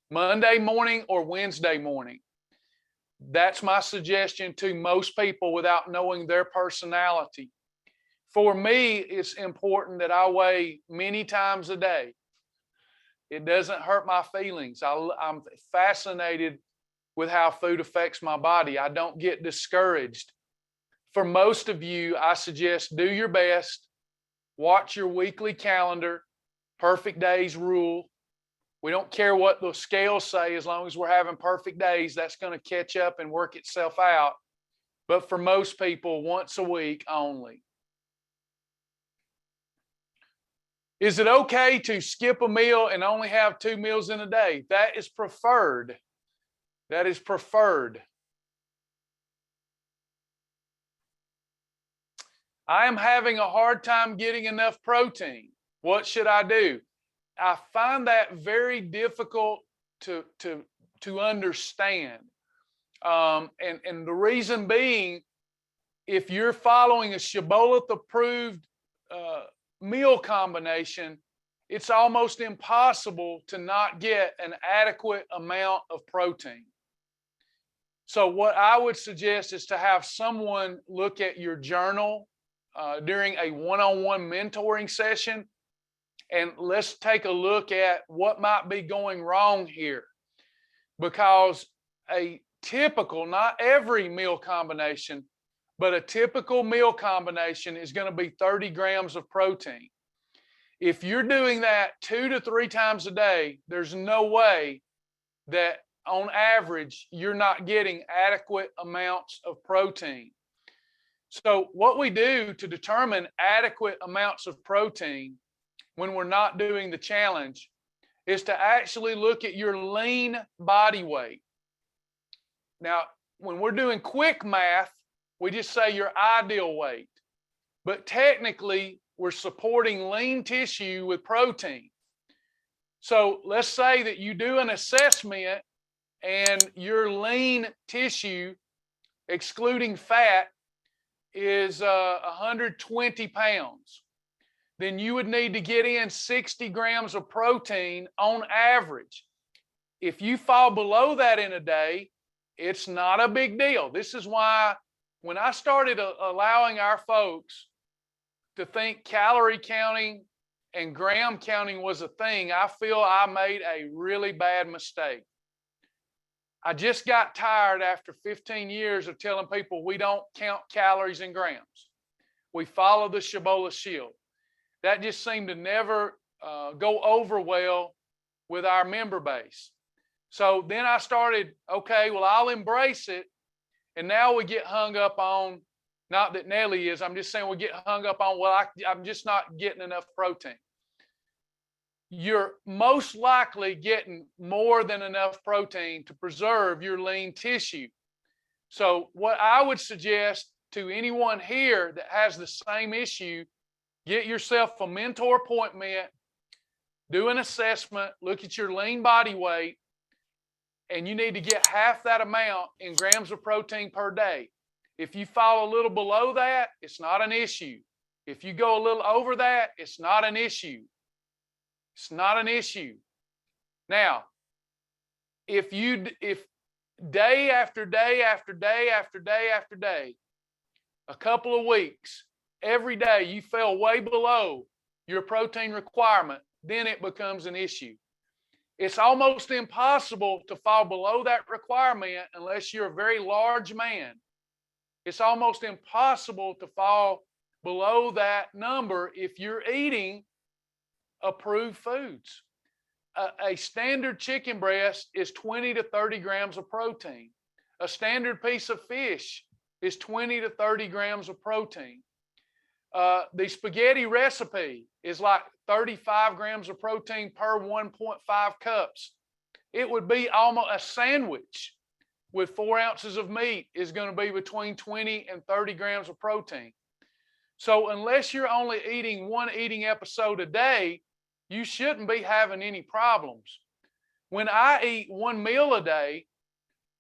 [SPEAKER 1] Monday morning or Wednesday morning. That's my suggestion to most people without knowing their personality. For me, it's important that I weigh many times a day. It doesn't hurt my feelings. I'm fascinated with how food affects my body. I don't get discouraged. For most of you, I suggest do your best, watch your weekly calendar, perfect days rule. We don't care what the scales say as long as we're having perfect days. That's going to catch up and work itself out. But for most people, once a week only. Is it okay to skip a meal and only have 2 meals in a day? That is preferred. That is preferred. I am having a hard time getting enough protein. What should I do? I find that very difficult to understand. And the reason being, if you're following a Shibboleth approved meal combination, it's almost impossible to not get an adequate amount of protein. So what I would suggest is to have someone look at your journal during a one-on-one mentoring session, and let's take a look at what might be going wrong here. Because a typical, not every meal combination, but a typical meal combination is going to be 30 grams of protein. If you're doing that 2 to 3 times a day, there's no way that on average, you're not getting adequate amounts of protein. So what we do to determine adequate amounts of protein when we're not doing the challenge is to actually look at your lean body weight. Now, when we're doing quick math, we just say your ideal weight. But technically, we're supporting lean tissue with protein. So let's say that you do an assessment and your lean tissue, excluding fat, is 120 pounds, then you would need to get in 60 grams of protein on average. If you fall below that in a day, it's not a big deal. This is why when I started allowing our folks to think calorie counting and gram counting was a thing, I feel I made a really bad mistake. I just got tired after 15 years of telling people we don't count calories in grams. We follow the Shibboleth shield. That just seemed to never go over well with our member base. So then I started, okay, well, I'll embrace it. And now we get hung up on, not that Nellie is, I'm just saying we get hung up on, well, I'm just not getting enough protein. You're most likely getting more than enough protein to preserve your lean tissue. So what I would suggest to anyone here that has the same issue, get yourself a mentor appointment, do an assessment, look at your lean body weight, and you need to get half that amount in grams of protein per day. If you fall a little below that, it's not an issue. If you go a little over that, it's not an issue. It's not an issue. Now, if day after day after day after day after day, a couple of weeks, every day you fell way below your protein requirement, then it becomes an issue. It's almost impossible to fall below that requirement unless you're a very large man. It's almost impossible to fall below that number if you're eating approved foods. A standard chicken breast is 20 to 30 grams of protein. A standard piece of fish is 20 to 30 grams of protein. The spaghetti recipe is like 35 grams of protein per 1.5 cups. It would be almost a sandwich with 4 ounces of meat is going to be between 20 and 30 grams of protein. So unless you're only eating one eating episode a day, you shouldn't be having any problems. When I eat one meal a day,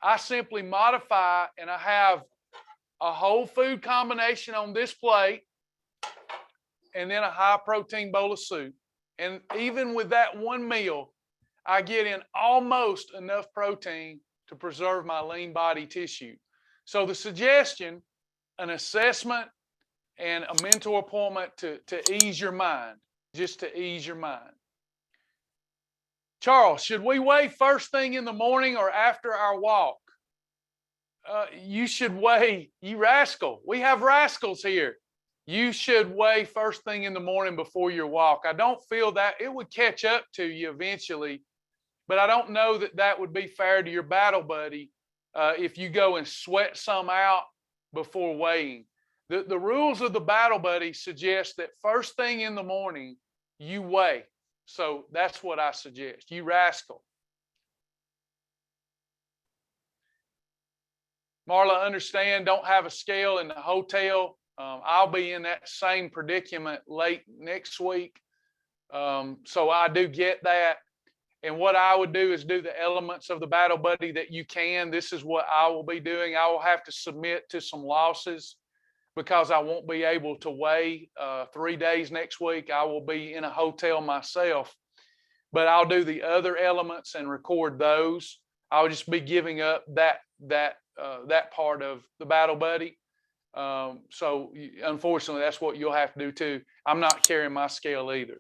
[SPEAKER 1] I simply modify and I have a whole food combination on this plate and then a high protein bowl of soup. And even with that one meal, I get in almost enough protein to preserve my lean body tissue. So the suggestion, an assessment and a mentor appointment to ease your mind, just to ease your mind. Charles, should we weigh first thing in the morning or after our walk? You should weigh, you rascal. We have rascals here. You should weigh first thing in the morning before your walk. I don't feel that it would catch up to you eventually, but I don't know that that would be fair to your battle buddy if you go and sweat some out before weighing. The rules of the battle buddy suggest that first thing in the morning, you weigh. So that's what I suggest. You rascal. Marla, understand, don't have a scale in the hotel. I'll be in that same predicament late next week. So I do get that. And what I would do is do the elements of the battle buddy that you can. This is what I will be doing. I will have to submit to some losses because I won't be able to weigh 3 days next week. I will be in a hotel myself, but I'll do the other elements and record those. I'll just be giving up that part of the battle buddy. So unfortunately, that's what you'll have to do too. I'm not carrying my scale either.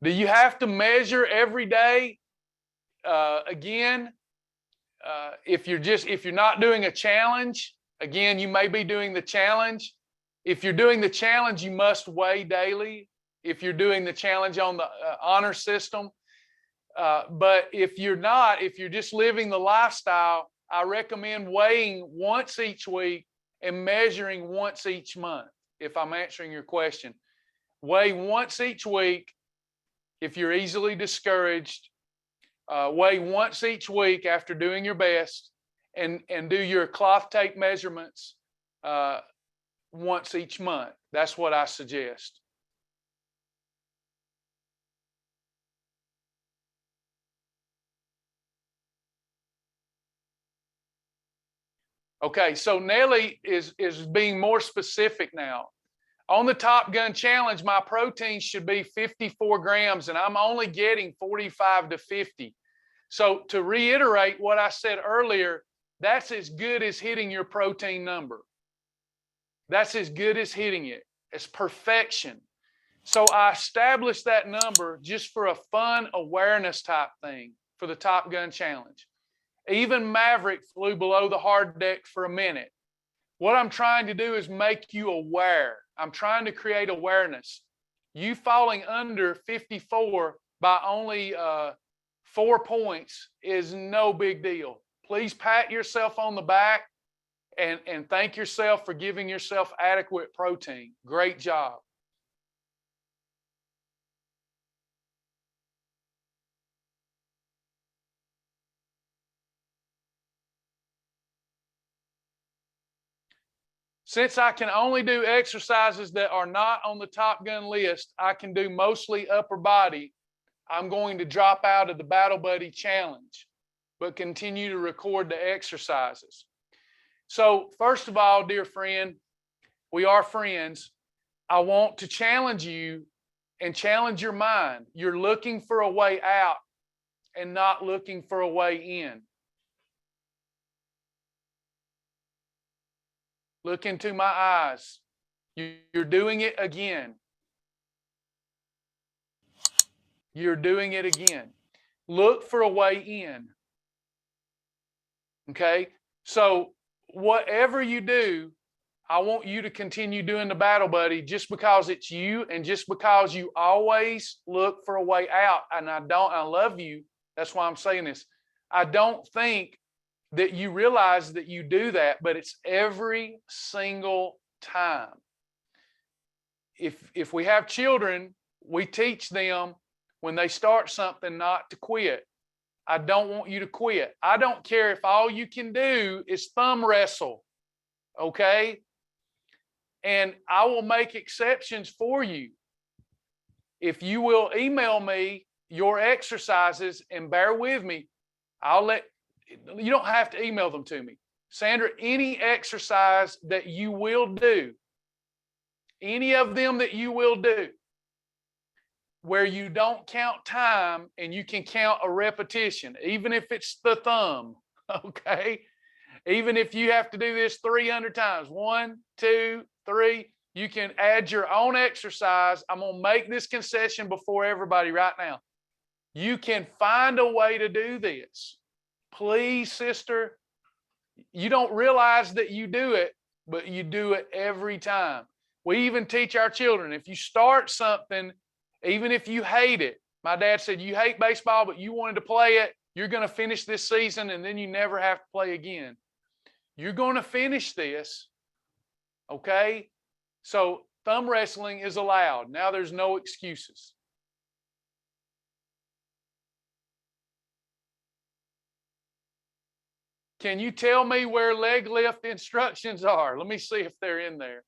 [SPEAKER 1] Do you have to measure every day? Again, if you're not doing a challenge, again, you may be doing the challenge. If you're doing the challenge, you must weigh daily. If you're doing the challenge on the honor system. But if you're not, if you're just living the lifestyle, I recommend weighing once each week and measuring once each month, if I'm answering your question. Weigh once each week if you're easily discouraged. Weigh once each week after doing your best and do your cloth tape measurements once each month. That's what I suggest. Okay, so Nelly is being more specific now. On the Top Gun Challenge, my protein should be 54 grams, and I'm only getting 45 to 50. So to reiterate what I said earlier, that's as good as hitting your protein number. That's as good as hitting it. It's perfection. So I established that number just for a fun awareness type thing for the Top Gun Challenge. Even Maverick flew below the hard deck for a minute. What I'm trying to do is make you aware. I'm trying to create awareness. You falling under 54 by only 4 points is no big deal. Please pat yourself on the back and thank yourself for giving yourself adequate protein. Great job. Since I can only do exercises that are not on the Top Gun list, I can do mostly upper body. I'm going to drop out of the Battle Buddy Challenge, but continue to record the exercises. So first of all, dear friend, we are friends. I want to challenge you and challenge your mind. You're looking for a way out and not looking for a way in. Look into my eyes. You're doing it again. You're doing it again. Look for a way in. Okay? So whatever you do, I want you to continue doing the Battle Buddy just because it's you and just because you always look for a way out. And I love you. That's why I'm saying this. I don't think that you realize that you do that, but it's every single time. If we have children, we teach them when they start something not to quit. I don't want you to quit. I don't care if all you can do is thumb wrestle, okay? And I will make exceptions for you. If you will email me your exercises and bear with me, you don't have to email them to me. Sandra, any exercise that you will do, any of them that you will do, where you don't count time and you can count a repetition, even if it's the thumb, okay? Even if you have to do this 300 times, 1, 2, 3, you can add your own exercise. I'm going to make this concession before everybody right now. You can find a way to do this. Please, sister, you don't realize that you do it, but you do it every time. We even teach our children, if you start something, even if you hate it, my dad said, you hate baseball, but you wanted to play it, you're going to finish this season and then you never have to play again. You're going to finish this, okay? So thumb wrestling is allowed. Now there's no excuses. Can you tell me where leg lift instructions are? Let me see if they're in there.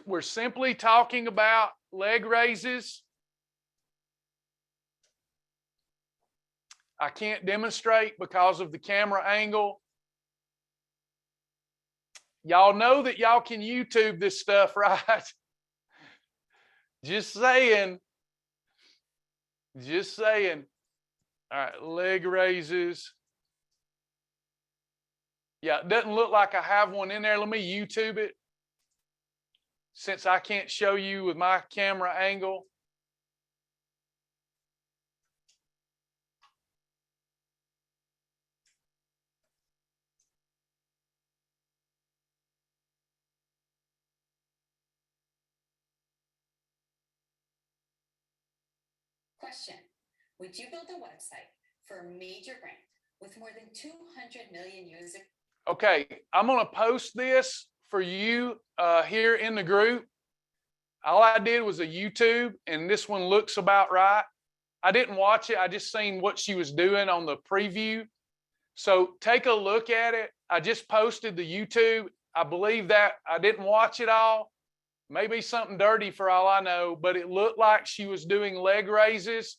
[SPEAKER 1] We're simply talking about leg raises. I can't demonstrate because of the camera angle. Y'all know that y'all can YouTube this stuff, right? Just saying. Just saying. All right, leg raises. Yeah, it doesn't look like I have one in there. Let me YouTube it. Since I can't show you with my camera angle.
[SPEAKER 3] Question. Would you build a website for a major brand with more than 200 million users?
[SPEAKER 1] Okay, I'm going to post this for you here in the group. All I did was a YouTube, and this one looks about right. I didn't watch it. I just seen what she was doing on the preview. So take a look at it. I just posted the YouTube. I believe that I didn't watch it all. Maybe something dirty for all I know, but it looked like she was doing leg raises,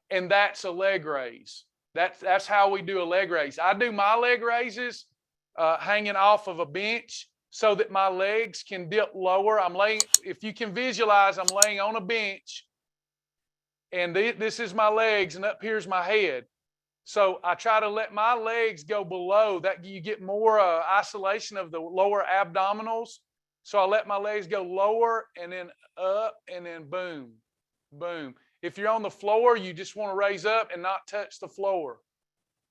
[SPEAKER 1] and that's a leg raise. That's how we do a leg raise. I do my leg raises hanging off of a bench so that my legs can dip lower. I'm laying, if you can visualize, I'm laying on a bench, and this is my legs, and up here's my head. So I try to let my legs go below that. You get more isolation of the lower abdominals. So I let my legs go lower and then up and then boom, boom. If you're on the floor, you just want to raise up and not touch the floor.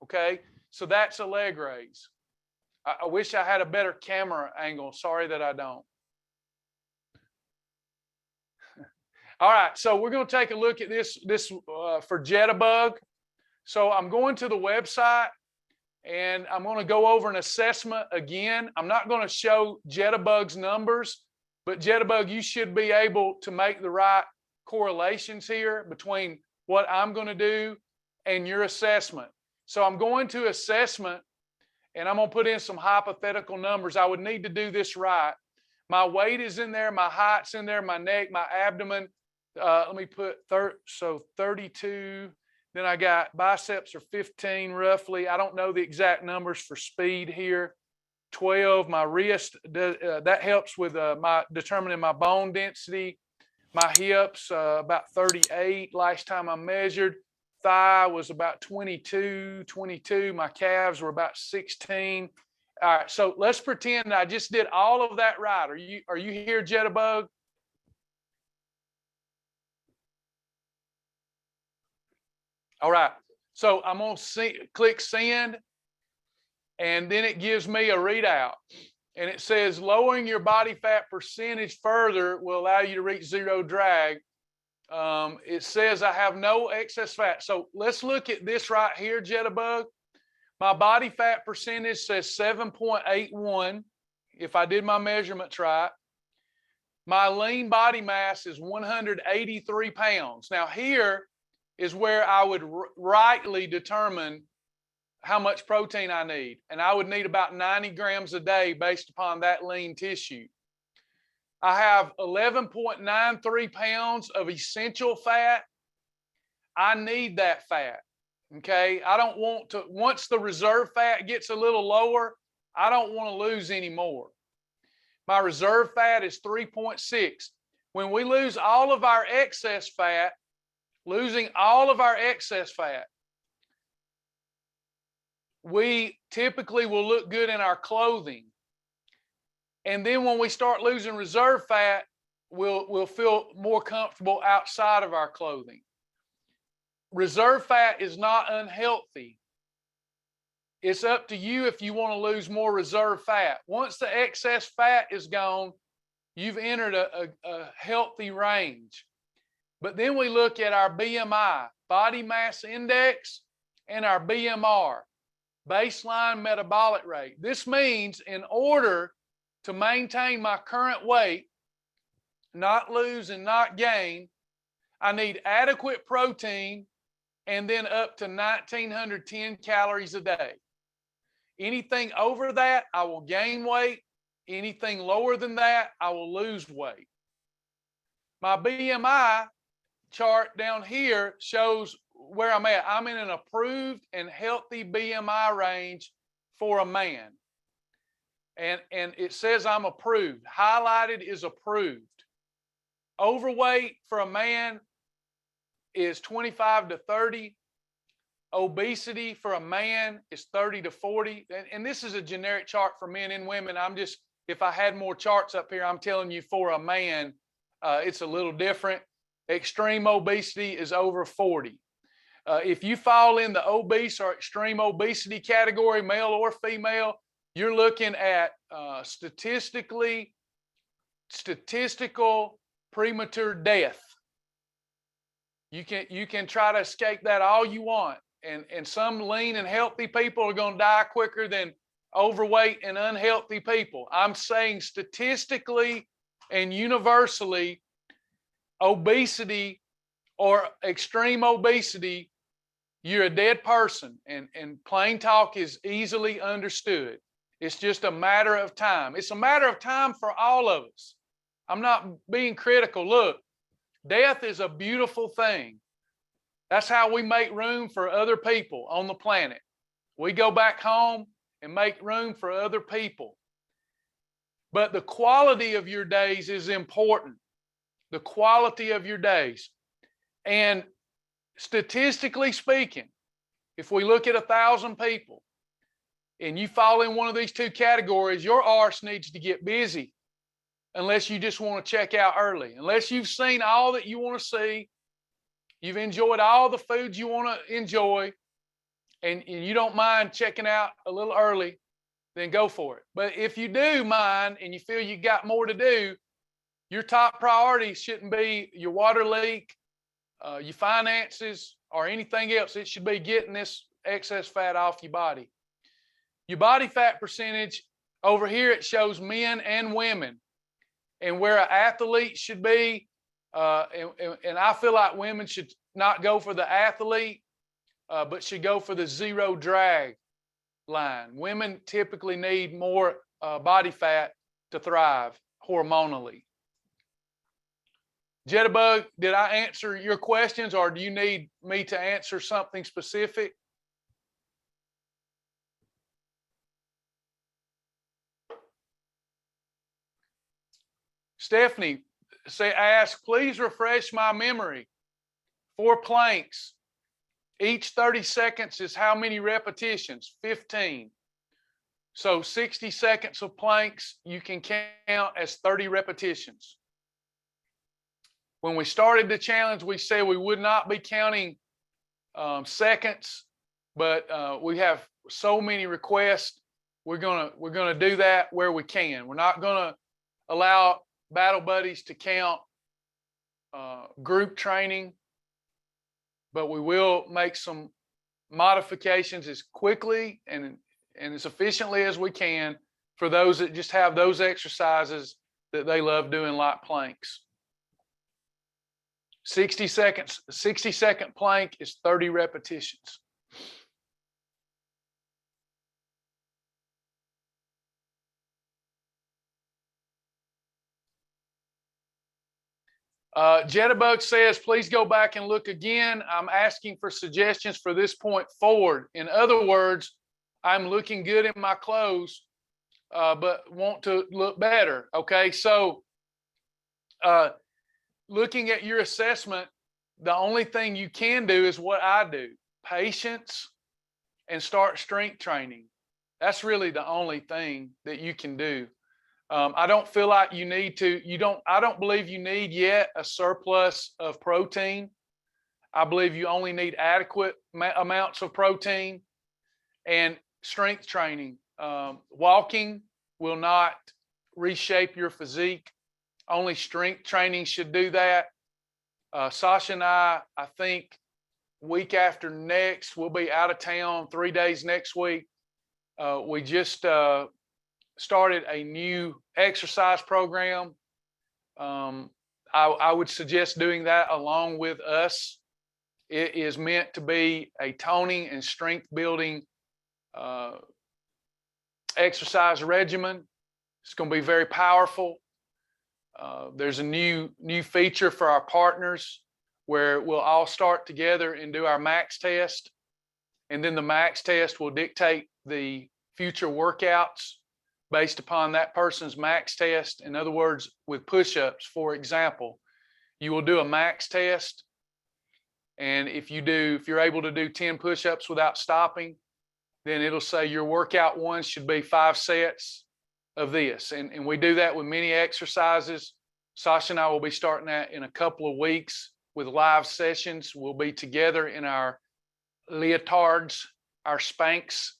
[SPEAKER 1] Okay, so that's a leg raise. I wish I had a better camera angle. Sorry that I don't. All right, so we're going to take a look at this for Jitterbug. So I'm going to the website, and I'm going to go over an assessment again. I'm not going to show Jitterbug's numbers, but Jitterbug, you should be able to make the right correlations here between what I'm going to do and your assessment. So I'm going to assessment, and I'm going to put in some hypothetical numbers. I would need to do this right. My weight is in there, my height's in there, my neck, my abdomen. Let me put 32. Then I got biceps are 15 roughly. I don't know the exact numbers for speed here. 12, my wrist, that helps with my determining my bone density. My hips, about 38 last time I measured. Thigh was about 22. My calves were about 16. All right, so let's pretend I just did all of that right. Are you here, Jitterbug? All right, so I'm going to click send, and then it gives me a readout. And it says lowering your body fat percentage further will allow you to reach zero drag. It says I have no excess fat. So let's look at this right here, Jitterbug. My body fat percentage says 7.81 if I did my measurements right. My lean body mass is 183 pounds. Now here is where I would rightly determine how much protein I need. And I would need about 90 grams a day based upon that lean tissue. I have 11.93 pounds of essential fat. I need that fat, okay? I don't want to, once the reserve fat gets a little lower, I don't want to lose any more. My reserve fat is 3.6. When we lose all of our excess fat, losing all of our excess fat, we typically will look good in our clothing. And then when we start losing reserve fat, we'll feel more comfortable outside of our clothing. Reserve fat is not unhealthy. It's up to you if you want to lose more reserve fat. Once the excess fat is gone, you've entered a healthy range. But then we look at our BMI, body mass index, and our BMR, baseline metabolic rate. This means in order to maintain my current weight, not lose and not gain, I need adequate protein and then up to 1,910 calories a day. Anything over that, I will gain weight. Anything lower than that, I will lose weight. My BMI chart down here shows where I'm at. I'm in an approved and healthy BMI range for a man. And it says I'm approved. Highlighted is approved. Overweight for a man is 25 to 30. Obesity for a man is 30 to 40. And this is a generic chart for men and women. If I had more charts up here, I'm telling you for a man, it's a little different. Extreme obesity is over 40. If you fall in the obese or extreme obesity category, male or female, you're looking at statistical premature death. You can try to escape that all you want. And some lean and healthy people are going to die quicker than overweight and unhealthy people. I'm saying statistically and universally, obesity or extreme obesity, you're a dead person. And plain talk is easily understood. It's just a matter of time. It's a matter of time for all of us. I'm not being critical. Look, death is a beautiful thing. That's how we make room for other people on the planet. We go back home and make room for other people. But the quality of your days is important. The quality of your days. And statistically speaking, if we look at 1,000 people and you fall in one of these two categories, your arse needs to get busy unless you just want to check out early. Unless you've seen all that you want to see, you've enjoyed all the foods you want to enjoy, and you don't mind checking out a little early, then go for it. But if you do mind and you feel you got more to do, your top priority shouldn't be your water leak, your finances, or anything else. It should be getting this excess fat off your body. Your body fat percentage, over here it shows men and women, and where an athlete should be, and I feel like women should not go for the athlete, but should go for the zero drag line. Women typically need more body fat to thrive hormonally. Jitterbug, did I answer your questions, or do you need me to answer something specific? Stephanie ask, please refresh my memory. 4 planks. Each 30 seconds is how many repetitions? 15. So 60 seconds of planks, you can count as 30 repetitions. When we started the challenge, we said we would not be counting seconds, but we have so many requests. We're gonna do that where we can. We're not gonna allow battle buddies to count group training, but we will make some modifications as quickly and as efficiently as we can for those that just have those exercises that they love doing, like planks. 60 seconds, 60-second plank is 30 repetitions. Jitterbug says, please go back and look again. I'm asking for suggestions for this point forward. In other words, I'm looking good in my clothes, but want to look better. Okay, so looking at your assessment, the only thing you can do is what I do: patience and start strength training. That's really the only thing that you can do. I don't feel like you need to, I don't believe you need yet a surplus of protein. I believe you only need adequate amounts of protein and strength training. Walking will not reshape your physique. Only strength training should do that. Sasha and I think week after next, we'll be out of town 3 days next week. We just started a new exercise program. I would suggest doing that along with us. It is meant to be a toning and strength building exercise regimen. It's going to be very powerful. There's a new feature for our partners where we'll all start together and do our max test. And then the max test will dictate the future workouts based upon that person's max test. In other words, with push-ups, for example, you will do a max test. And if you're able to do 10 push-ups without stopping, then it'll say your workout one should be 5 sets of this. And we do that with many exercises. Sasha and I will be starting that in a couple of weeks with live sessions. We'll be together in our leotards, our Spanx,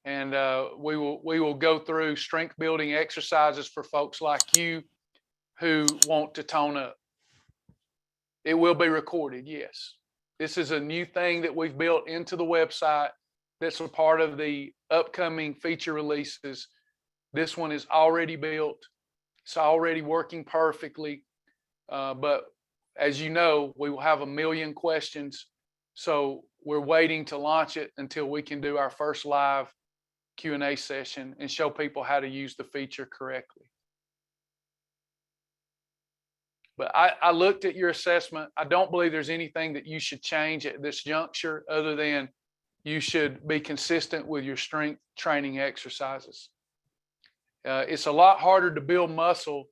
[SPEAKER 1] and we will go through strength building exercises for folks like you who want to tone up. It will be recorded, yes. This is a new thing that we've built into the website that's a part of the upcoming feature releases. This one is already built. It's already working perfectly. But as you know, we will have 1 million questions. So we're waiting to launch it until we can do our first live Q&A session and show people how to use the feature correctly. But I looked at your assessment. I don't believe there's anything that you should change at this juncture other than you should be consistent with your strength training exercises. It's a lot harder to build muscle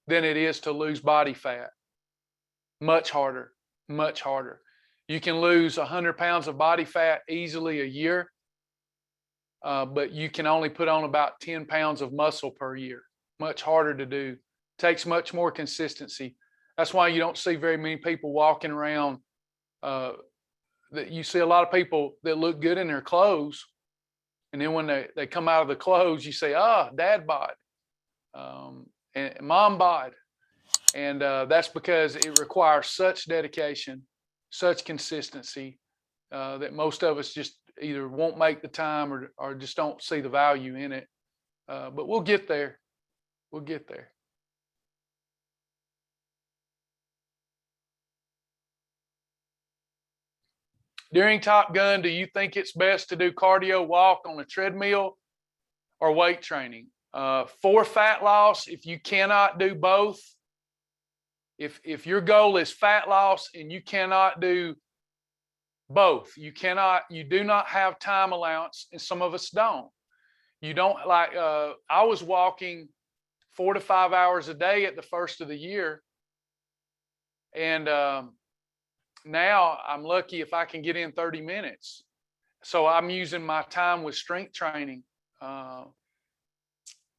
[SPEAKER 1] than it is to lose body fat. Much harder, much harder. You can lose 100 pounds of body fat easily a year, but you can only put on about 10 pounds of muscle per year. Much harder to do. Takes much more consistency. That's why you don't see very many people walking around. That you see a lot of people that look good in their clothes, and then when they come out of the clothes, you say, dad bod, and mom bod. And that's because it requires such dedication, such consistency, that most of us just either won't make the time or just don't see the value in it. But we'll get there. We'll get there. During Top Gun, do you think it's best to do cardio walk on a treadmill or weight training? For fat loss, if you cannot do both, if your goal is fat loss and you cannot do both, you do not have time allowance, and some of us don't. You don't like, I was walking 4 to 5 hours a day at the first of the year. And now I'm lucky if I can get in 30 minutes. So I'm using my time with strength training.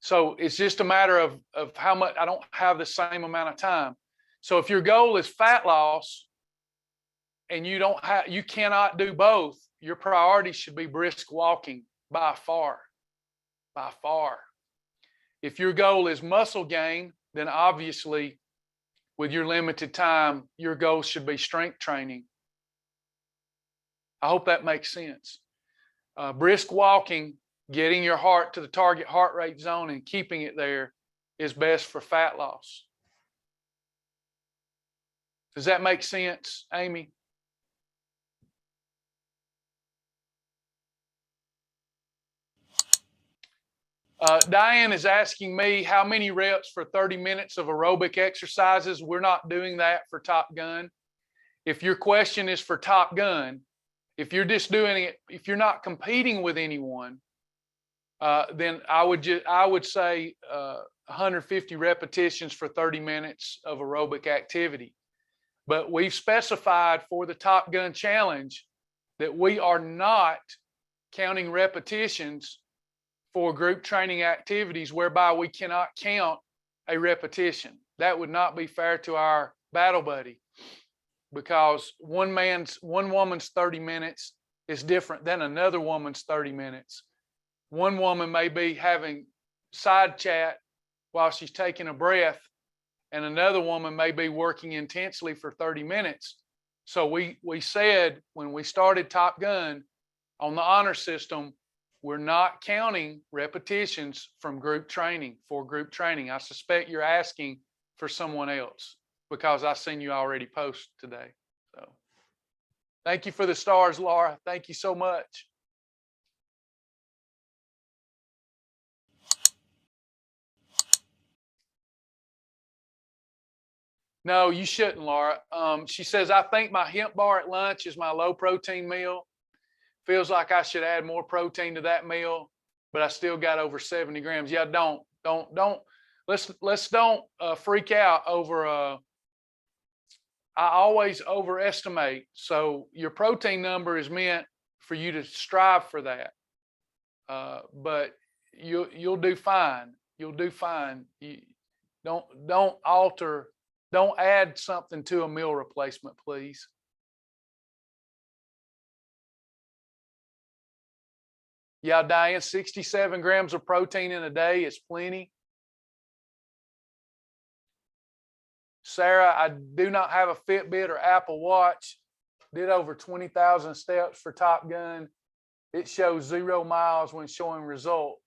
[SPEAKER 1] So it's just a matter of how much. I don't have the same amount of time. So if your goal is fat loss and you cannot do both, your priority should be brisk walking by far. By far. If your goal is muscle gain, then obviously with your limited time, your goal should be strength training. I hope that makes sense. Brisk walking, getting your heart to the target heart rate zone and keeping it there is best for fat loss. Does that make sense, Amy? Diane is asking me how many reps for 30 minutes of aerobic exercises. We're not doing that for Top Gun. If your question is for Top Gun, if you're just doing it, if you're not competing with anyone, then I would say 150 repetitions for 30 minutes of aerobic activity. But we've specified for the Top Gun challenge that we are not counting repetitions for group training activities whereby we cannot count a repetition. That would not be fair to our battle buddy, because one woman's 30 minutes is different than another woman's 30 minutes. One woman may be having side chat while she's taking a breath, and another woman may be working intensely for 30 minutes. So we said when we started Top Gun on the honor system, we're not counting repetitions from group training for group training. I suspect you're asking for someone else because I've seen you already post today. So thank you for the stars, Laura. Thank you so much. No, you shouldn't, Laura. She says, I think my hemp bar at lunch is my low protein meal. Feels like I should add more protein to that meal, but I still got over 70 grams. Yeah, let's don't freak out over, I always overestimate. So your protein number is meant for you to strive for that. But you'll do fine. You'll do fine. Don't add something to a meal replacement, please. Yeah, Diane, 67 grams of protein in a day is plenty. Sarah, I do not have a Fitbit or Apple Watch. Did over 20,000 steps for Top Gun. It shows 0 miles when showing result.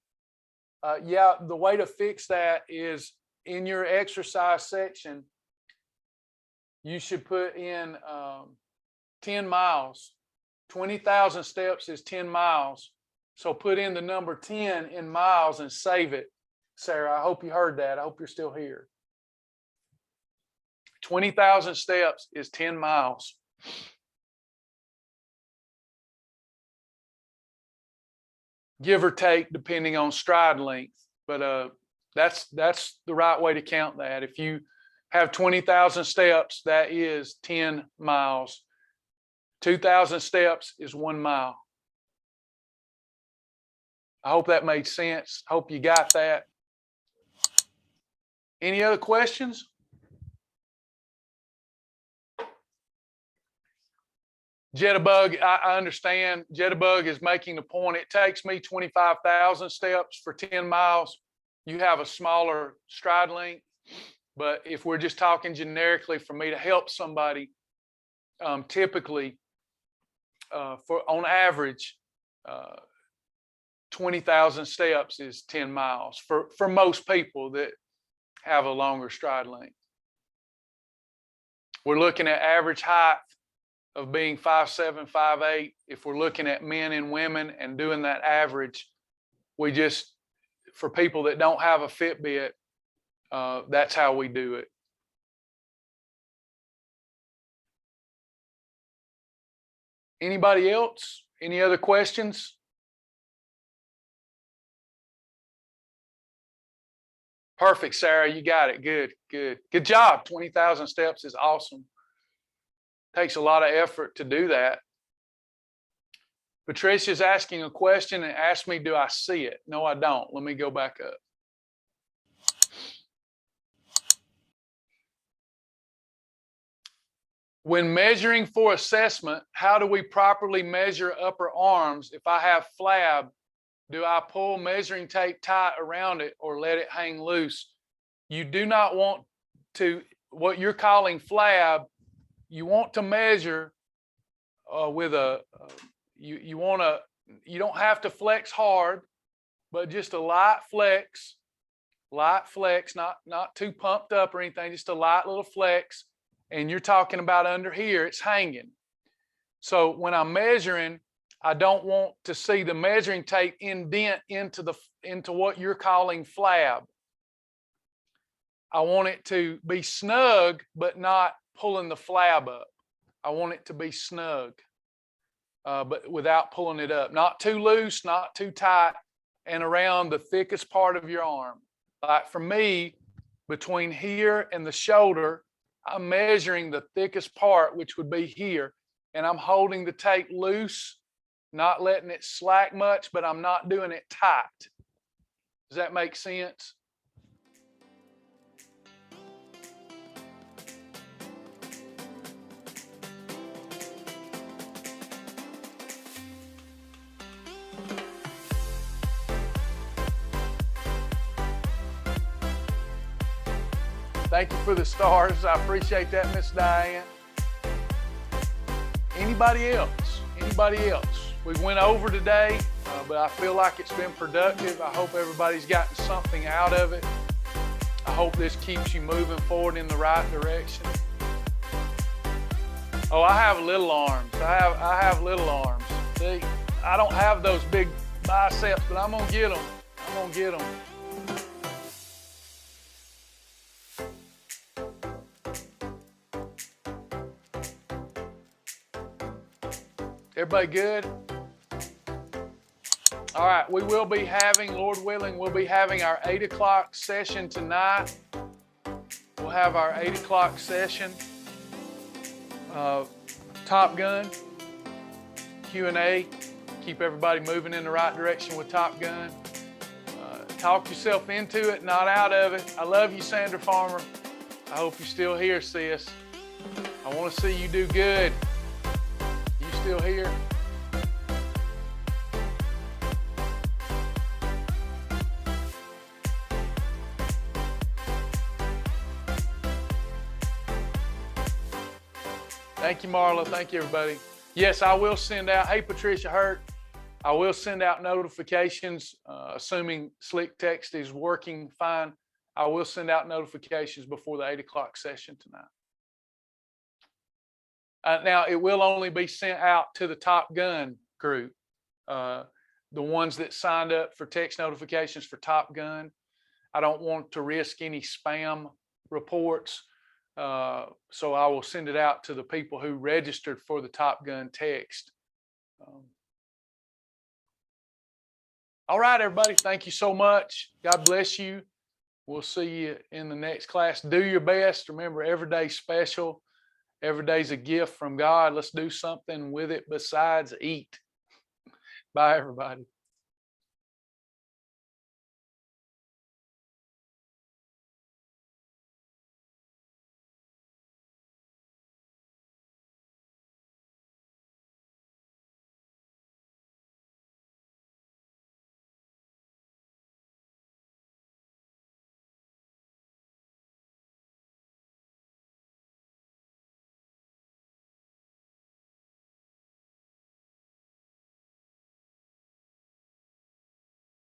[SPEAKER 1] Yeah, the way to fix that is in your exercise section, you should put in 10 miles. 20,000 steps is 10 miles. So put in the number 10 in miles and save it. Sarah, I hope you heard that. I hope you're still here. 20,000 steps is 10 miles. Give or take, depending on stride length. But that's the right way to count that. If you have 20,000 steps, that is 10 miles. 2,000 steps is 1 mile. I hope that made sense. Hope you got that. Any other questions? Jitterbug, I understand. Jitterbug is making the point. It takes me 25,000 steps for 10 miles. You have a smaller stride length. But if we're just talking generically for me to help somebody, typically, on average, 20,000 steps is 10 miles for most people that have a longer stride length. We're looking at average height of being 5'7", 5'8". If we're looking at men and women and doing that average, for people that don't have a Fitbit, that's how we do it. Anybody else? Any other questions? Perfect, Sarah. You got it. Good job. 20,000 steps is awesome. Takes a lot of effort to do that. Patricia's asking a question and asked me, do I see it? No, I don't. Let me go back up. When measuring for assessment, how do we properly measure upper arms? If I have flab, do I pull measuring tape tight around it or let it hang loose? You do not want to, what you're calling flab, you want to measure with you don't have to flex hard, but just a light flex, not too pumped up or anything, just a light little flex. And you're talking about under here, it's hanging. So when I'm measuring, I don't want to see the measuring tape indent into what you're calling flab. I want it to be snug, but not pulling the flab up. I want it to be snug, but without pulling it up. Not too loose, not too tight, and around the thickest part of your arm. Like for me, between here and the shoulder, I'm measuring the thickest part, which would be here, and I'm holding the tape loose, not letting it slack much, but I'm not doing it tight. Does that make sense? Thank you for the stars. I appreciate that, Miss Diane. Anybody else? Anybody else? We went over today, but I feel like it's been productive. I hope everybody's gotten something out of it. I hope this keeps you moving forward in the right direction. Oh, I have little arms. I have little arms. See, I don't have those big biceps, but I'm gonna get them. I'm gonna get them. Everybody good? All right, we will be having, Lord willing, we'll be having our 8 o'clock session tonight. We'll have our 8 o'clock session. Top Gun, Q&A. Keep everybody moving in the right direction with Top Gun. Talk yourself into it, not out of it. I love you, Sandra Farmer. I hope you're still here, sis. I want to see you do good. You still here? Thank you, Marla. Thank you, everybody. Yes, I will send out, hey, Patricia Hurt, I will send out notifications, assuming Slick Text is working fine. I will send out notifications before the 8 o'clock session tonight. Now, it will only be sent out to the Top Gun group, the ones that signed up for text notifications for Top Gun. I don't want to risk any spam reports. So I will send it out to the people who registered for the Top Gun text. All right, everybody. Thank you so much. God bless you. We'll see you in the next class. Do your best. Remember, every day's special. Every day's a gift from God. Let's do something with it besides eat. Bye, everybody.